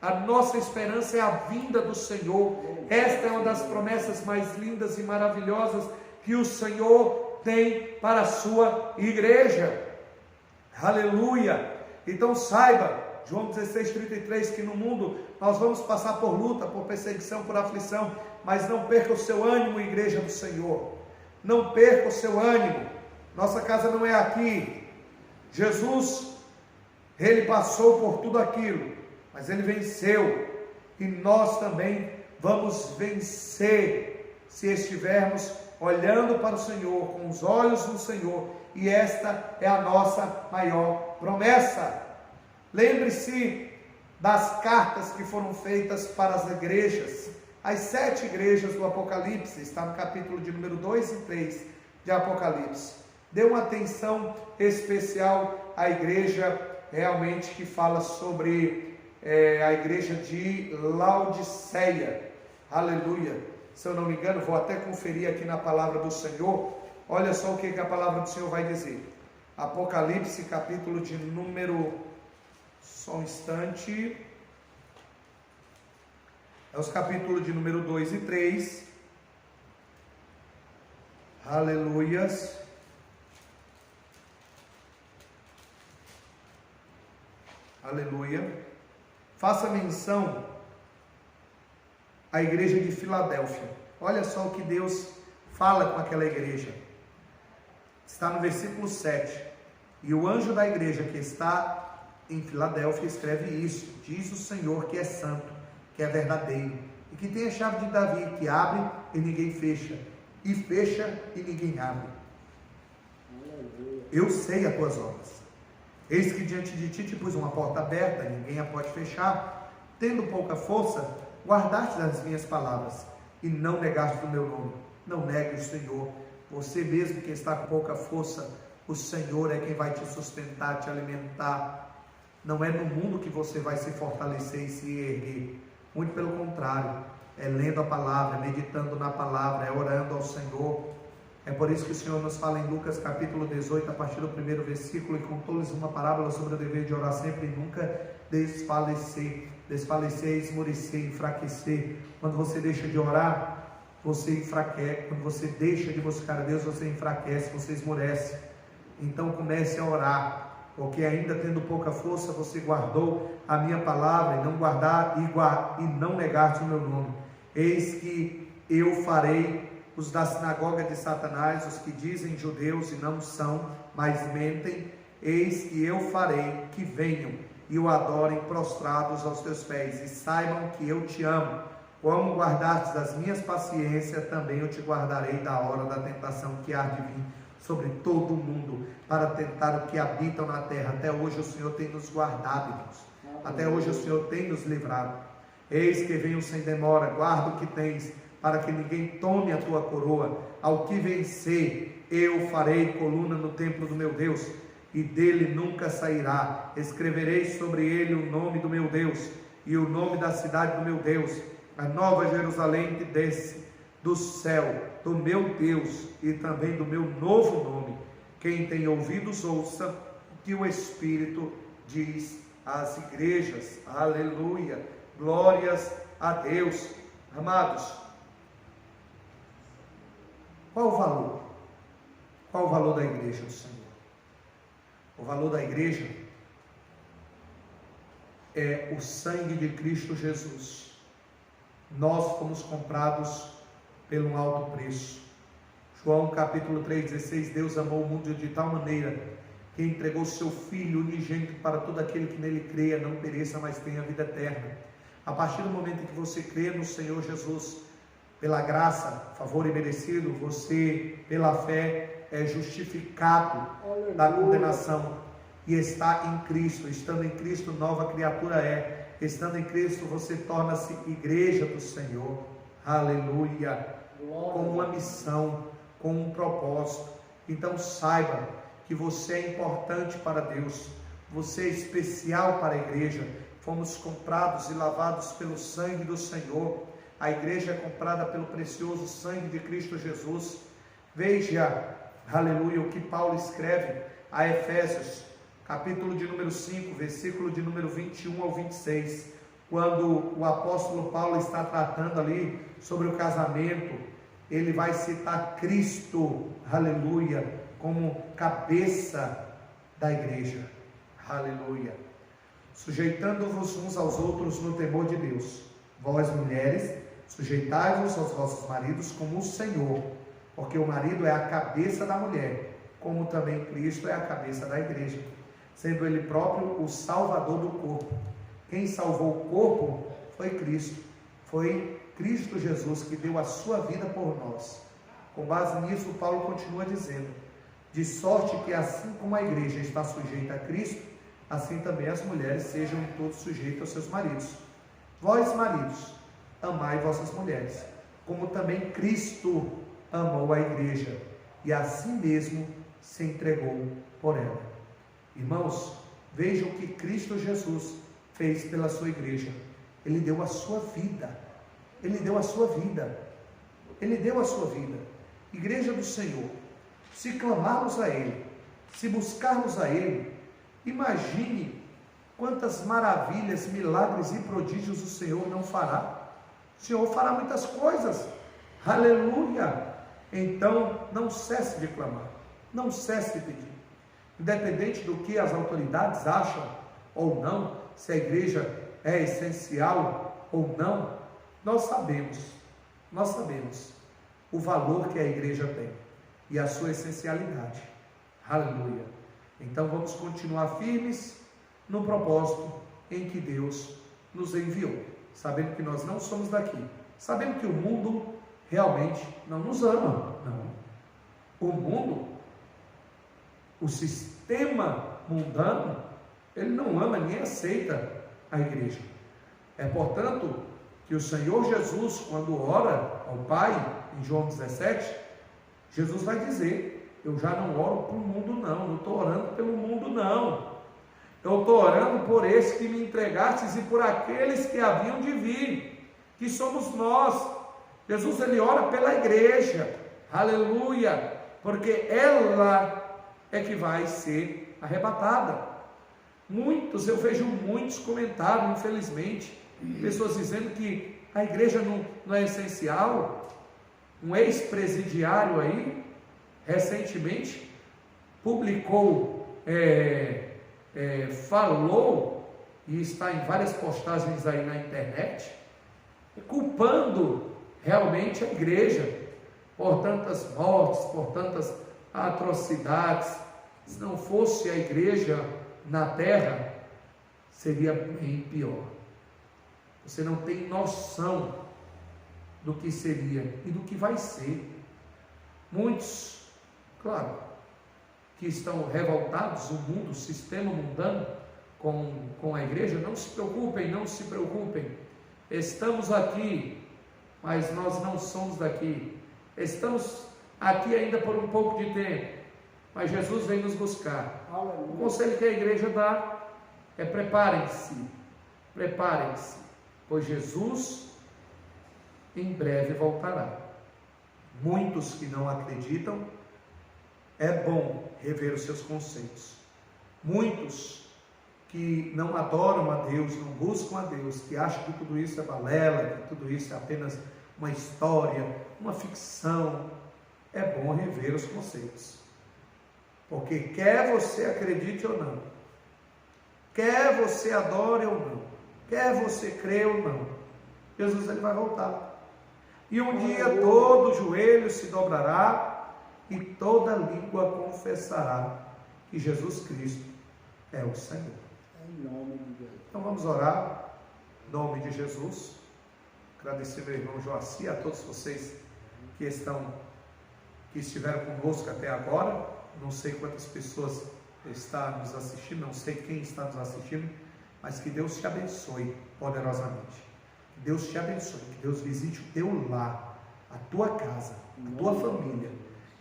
A nossa esperança é a vinda do Senhor. Esta é uma das promessas mais lindas e maravilhosas que o Senhor tem para a sua igreja. Aleluia. Então saiba, João 16:33, que no mundo nós vamos passar por luta, por perseguição, por aflição, mas não perca o seu ânimo, igreja do Senhor. Não perca o seu ânimo. Nossa casa não é aqui. Jesus, Ele passou por tudo aquilo, mas Ele venceu, e nós também vamos vencer, se estivermos olhando para o Senhor, com os olhos no Senhor, e esta é a nossa maior promessa. Lembre-se das cartas que foram feitas para as igrejas, as 7 igrejas do Apocalipse, está no capítulo de número 2 e 3 de Apocalipse. Dê uma atenção especial à igreja realmente que fala sobre a igreja de Laodiceia. Aleluia. Se eu não me engano, vou até conferir aqui na palavra do Senhor. Olha só o que a palavra do Senhor vai dizer. Apocalipse, capítulo de número... Só um instante. É os capítulos de número 2 e 3. Aleluias. Aleluia. Faça menção à igreja de Filadélfia. Olha só o que Deus fala com aquela igreja. Está no versículo 7. E o anjo da igreja que está em Filadélfia escreve isso: diz o Senhor que é santo, que é verdadeiro, e que tem a chave de Davi, que abre e ninguém fecha, e fecha e ninguém abre. Eu sei as tuas obras. Eis que diante de ti te pus uma porta aberta, ninguém a pode fechar. Tendo pouca força, guardaste as minhas palavras, e não negaste o meu nome. Não negue o Senhor. Você mesmo que está com pouca força, o Senhor é quem vai te sustentar, te alimentar. Não é no mundo que você vai se fortalecer e se erguer. Muito pelo contrário. é lendo a palavra, é meditando na palavra, é orando ao Senhor. É por isso que o Senhor nos fala em Lucas capítulo 18, a partir do primeiro versículo: e contou-lhes uma parábola sobre o dever de orar sempre e nunca desfalecer. Desfalecer, esmorecer, enfraquecer. Quando você deixa de orar, você enfraquece. Quando você deixa de buscar a Deus, você enfraquece, você esmorece. Então comece a orar, porque ainda tendo pouca força, você guardou a minha palavra, e não guardar e não negar-te o meu nome. Eis que eu farei os da sinagoga de Satanás, os que dizem judeus e não são, mas mentem. Eis que eu farei que venham e o adorem prostrados aos teus pés, e saibam que eu te amo. Como guardastes das minhas paciências, também eu te guardarei da hora da tentação que há de vir sobre todo o mundo, para tentar o que habitam na terra. Até hoje o Senhor tem nos guardado, irmãos. Até hoje o Senhor tem nos livrado. Eis que venho sem demora, guarda o que tens, para que ninguém tome a tua coroa. Ao que vencer, eu farei coluna no templo do meu Deus, e dele nunca sairá. Escreverei sobre ele o nome do meu Deus, e o nome da cidade do meu Deus, a nova Jerusalém que desce do céu, do meu Deus, e também do meu novo nome. Quem tem ouvidos, ouça o que o Espírito diz às igrejas. Aleluia, glórias a Deus. Amados, qual o valor? Qual o valor da igreja do Senhor? O valor da igreja é o sangue de Cristo Jesus. Nós fomos comprados pelo um alto preço. João capítulo 3,16: Deus amou o mundo de tal maneira que entregou seu Filho unigênito para todo aquele que nele creia, não pereça, mas tenha vida eterna. A partir do momento em que você crê no Senhor Jesus, pela graça, favor imerecido, você, pela fé, é justificado da condenação e está em Cristo. Estando em Cristo, nova criatura é. Estando em Cristo, você torna-se igreja do Senhor. Aleluia. Com uma missão, com um propósito. Então saiba que você é importante para Deus, você é especial para a igreja. Fomos comprados e lavados pelo sangue do Senhor. A igreja é comprada pelo precioso sangue de Cristo Jesus. Veja, aleluia, o que Paulo escreve a Efésios, capítulo de número 5, versículo de número 21 ao 26, quando o apóstolo Paulo está tratando ali sobre o casamento. Ele vai citar Cristo, aleluia, como cabeça da igreja, aleluia. Sujeitando-vos uns aos outros no temor de Deus. Vós, mulheres, sujeitai-vos aos vossos maridos como o Senhor, porque o marido é a cabeça da mulher, como também Cristo é a cabeça da igreja, sendo ele próprio o salvador do corpo. Quem salvou o corpo foi Cristo. Foi Cristo Jesus que deu a sua vida por nós. Com base nisso, Paulo continua dizendo: de sorte que assim como a igreja está sujeita a Cristo, assim também as mulheres sejam em tudo sujeitas aos seus maridos. Vós, maridos, amai vossas mulheres, como também Cristo amou a igreja, e assim mesmo se entregou por ela. Irmãos, vejam o que Cristo Jesus fez pela sua igreja. Ele deu a sua vida. Ele deu a sua vida. Ele deu a sua vida. Igreja do Senhor, se clamarmos a Ele, se buscarmos a Ele, imagine quantas maravilhas, milagres e prodígios o Senhor não fará. O Senhor fará muitas coisas. Aleluia! Então, não cesse de clamar, não cesse de pedir. Independente do que as autoridades acham ou não, se a igreja é essencial ou não, nós sabemos o valor que a igreja tem e a sua essencialidade. Aleluia! Então vamos continuar firmes no propósito em que Deus nos enviou, sabendo que nós não somos daqui, sabendo que o mundo realmente não nos ama, não. O mundo, o sistema mundano, ele não ama nem aceita a igreja. É portanto que o Senhor Jesus, quando ora ao Pai, em João 17, Jesus vai dizer: eu já não oro para o mundo não, não estou orando pelo mundo não, eu estou orando por esses que me entregastes e por aqueles que haviam de vir. que somos nós. Jesus, ele ora pela igreja, aleluia, porque ela é que vai ser arrebatada. Eu vejo muitos comentários, infelizmente, pessoas dizendo que a igreja não é essencial. Um ex-presidiário aí, recentemente, publicou, falou, e está em várias postagens aí na internet, culpando realmente a igreja por tantas mortes, por tantas atrocidades. Se não fosse a igreja na terra, seria bem pior. Você não tem noção do que seria e do que vai ser. Muitos, claro, que estão revoltados, o mundo, o sistema mundano com a igreja, não se preocupem, estamos aqui, mas nós não somos daqui, estamos aqui ainda por um pouco de tempo, mas Jesus vem nos buscar. O conselho que a igreja dá é: preparem-se, pois Jesus em breve voltará. Muitos que não acreditam, é bom rever os seus conceitos. Muitos que não adoram a Deus, não buscam a Deus, que acham que tudo isso é balela, que tudo isso é apenas uma história, uma ficção, é bom rever os conceitos. Porque quer você acredite ou não, quer você adore ou não, quer você creia ou não, Jesus, ele vai voltar. E um dia todo joelho se dobrará e toda língua confessará que Jesus Cristo é o Senhor. Em nome de Deus. Então vamos orar em nome de Jesus. Agradecer meu irmão Joaci, a todos vocês que estiveram conosco até agora. Não sei quantas pessoas estão nos assistindo, não sei quem está nos assistindo, mas que Deus te abençoe poderosamente. Que Deus te abençoe, que Deus visite o teu lar, a tua casa, a tua família.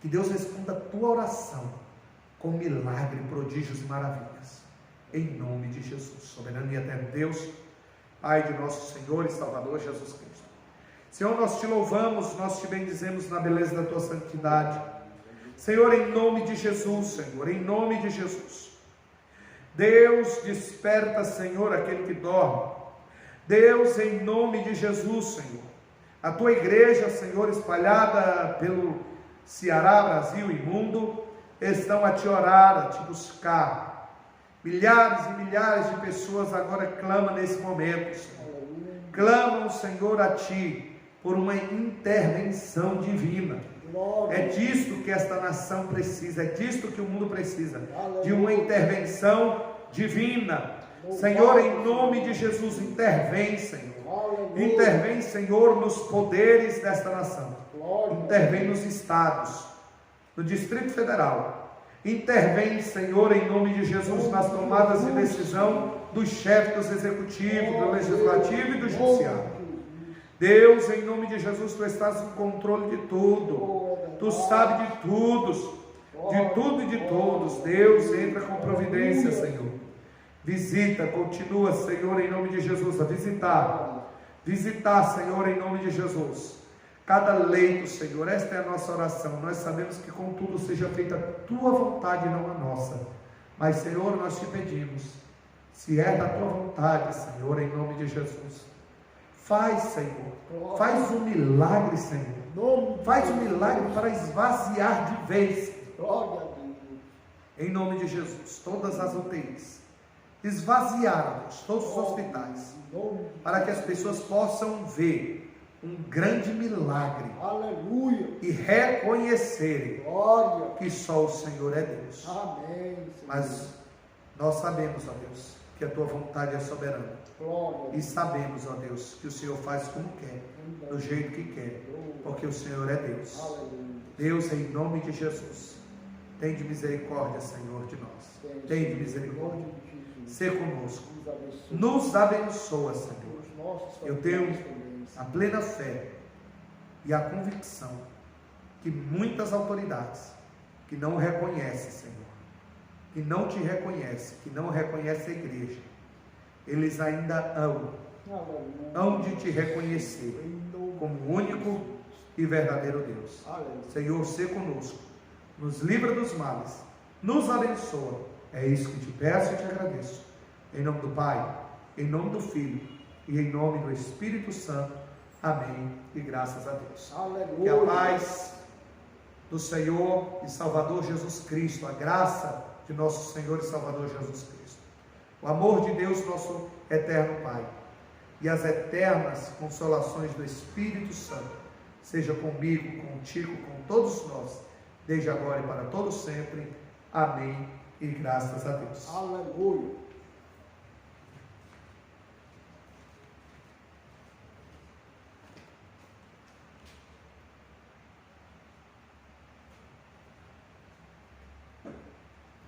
Que Deus responda a tua oração com milagre, prodígios e maravilhas. Em nome de Jesus, soberano e eterno Deus, Pai de nosso Senhor e Salvador Jesus Cristo. Senhor, nós te louvamos, nós te bendizemos na beleza da tua santidade. Senhor, em nome de Jesus, Senhor, em nome de Jesus. Deus, desperta, Senhor, aquele que dorme. Deus, em nome de Jesus, Senhor. A tua igreja, Senhor, espalhada pelo Ceará, Brasil e mundo, estão a te orar, a te buscar. Milhares e milhares de pessoas agora clamam nesse momento, Senhor. Clamam, Senhor, a ti por uma intervenção divina. É disto que esta nação precisa, é disto que o mundo precisa, de uma intervenção divina. Senhor, em nome de Jesus, intervém, Senhor. Intervém, Senhor, nos poderes desta nação. Intervém nos estados, no Distrito Federal. Intervém, Senhor, em nome de Jesus, nas tomadas de decisão dos chefes dos executivos, do legislativo e do judiciário. Deus, em nome de Jesus, tu estás no controle de tudo. Tu sabes de tudo e de todos. Deus, entra com providência, Senhor. Visita, continua, Senhor, em nome de Jesus, a visitar, Senhor, em nome de Jesus, cada leito, Senhor. Esta é a nossa oração. Nós sabemos que contudo seja feita a tua vontade, não a nossa. Mas, Senhor, nós te pedimos, se é da tua vontade, Senhor, em nome de Jesus, faz, Senhor, faz um milagre, Senhor, faz um milagre para esvaziar de vez, em nome de Jesus, todas as UTIs, esvaziar, todos os hospitais, para que as pessoas possam ver um grande milagre, aleluia, e reconhecerem que só o Senhor é Deus. Amém, Senhor. Mas nós sabemos, ó Deus, que a tua vontade é soberana. Glória. E sabemos, ó Deus, que o Senhor faz como quer, do jeito que quer, porque o Senhor é Deus. Aleluia. Deus, em nome de Jesus, tem de misericórdia, Senhor, de nós. Tem de misericórdia. Ser conosco. Nos abençoa, Senhor. Eu tenho a plena fé e a convicção que muitas autoridades que não reconhecem, Senhor, que não te reconhecem, que não reconhecem a igreja, eles ainda hão hão de te reconhecer como o único e verdadeiro Deus. Senhor, sê conosco, nos livra dos males, nos abençoa. É isso que te peço e te agradeço. Em nome do Pai, em nome do Filho e em nome do Espírito Santo. Amém. E graças a Deus. Aleluia. Que a paz do Senhor e Salvador Jesus Cristo, a graça de nosso Senhor e Salvador Jesus Cristo, o amor de Deus, nosso eterno Pai, e as eternas consolações do Espírito Santo, seja comigo, contigo, com todos nós, desde agora e para todos sempre. Amém. E graças a Deus. Aleluia.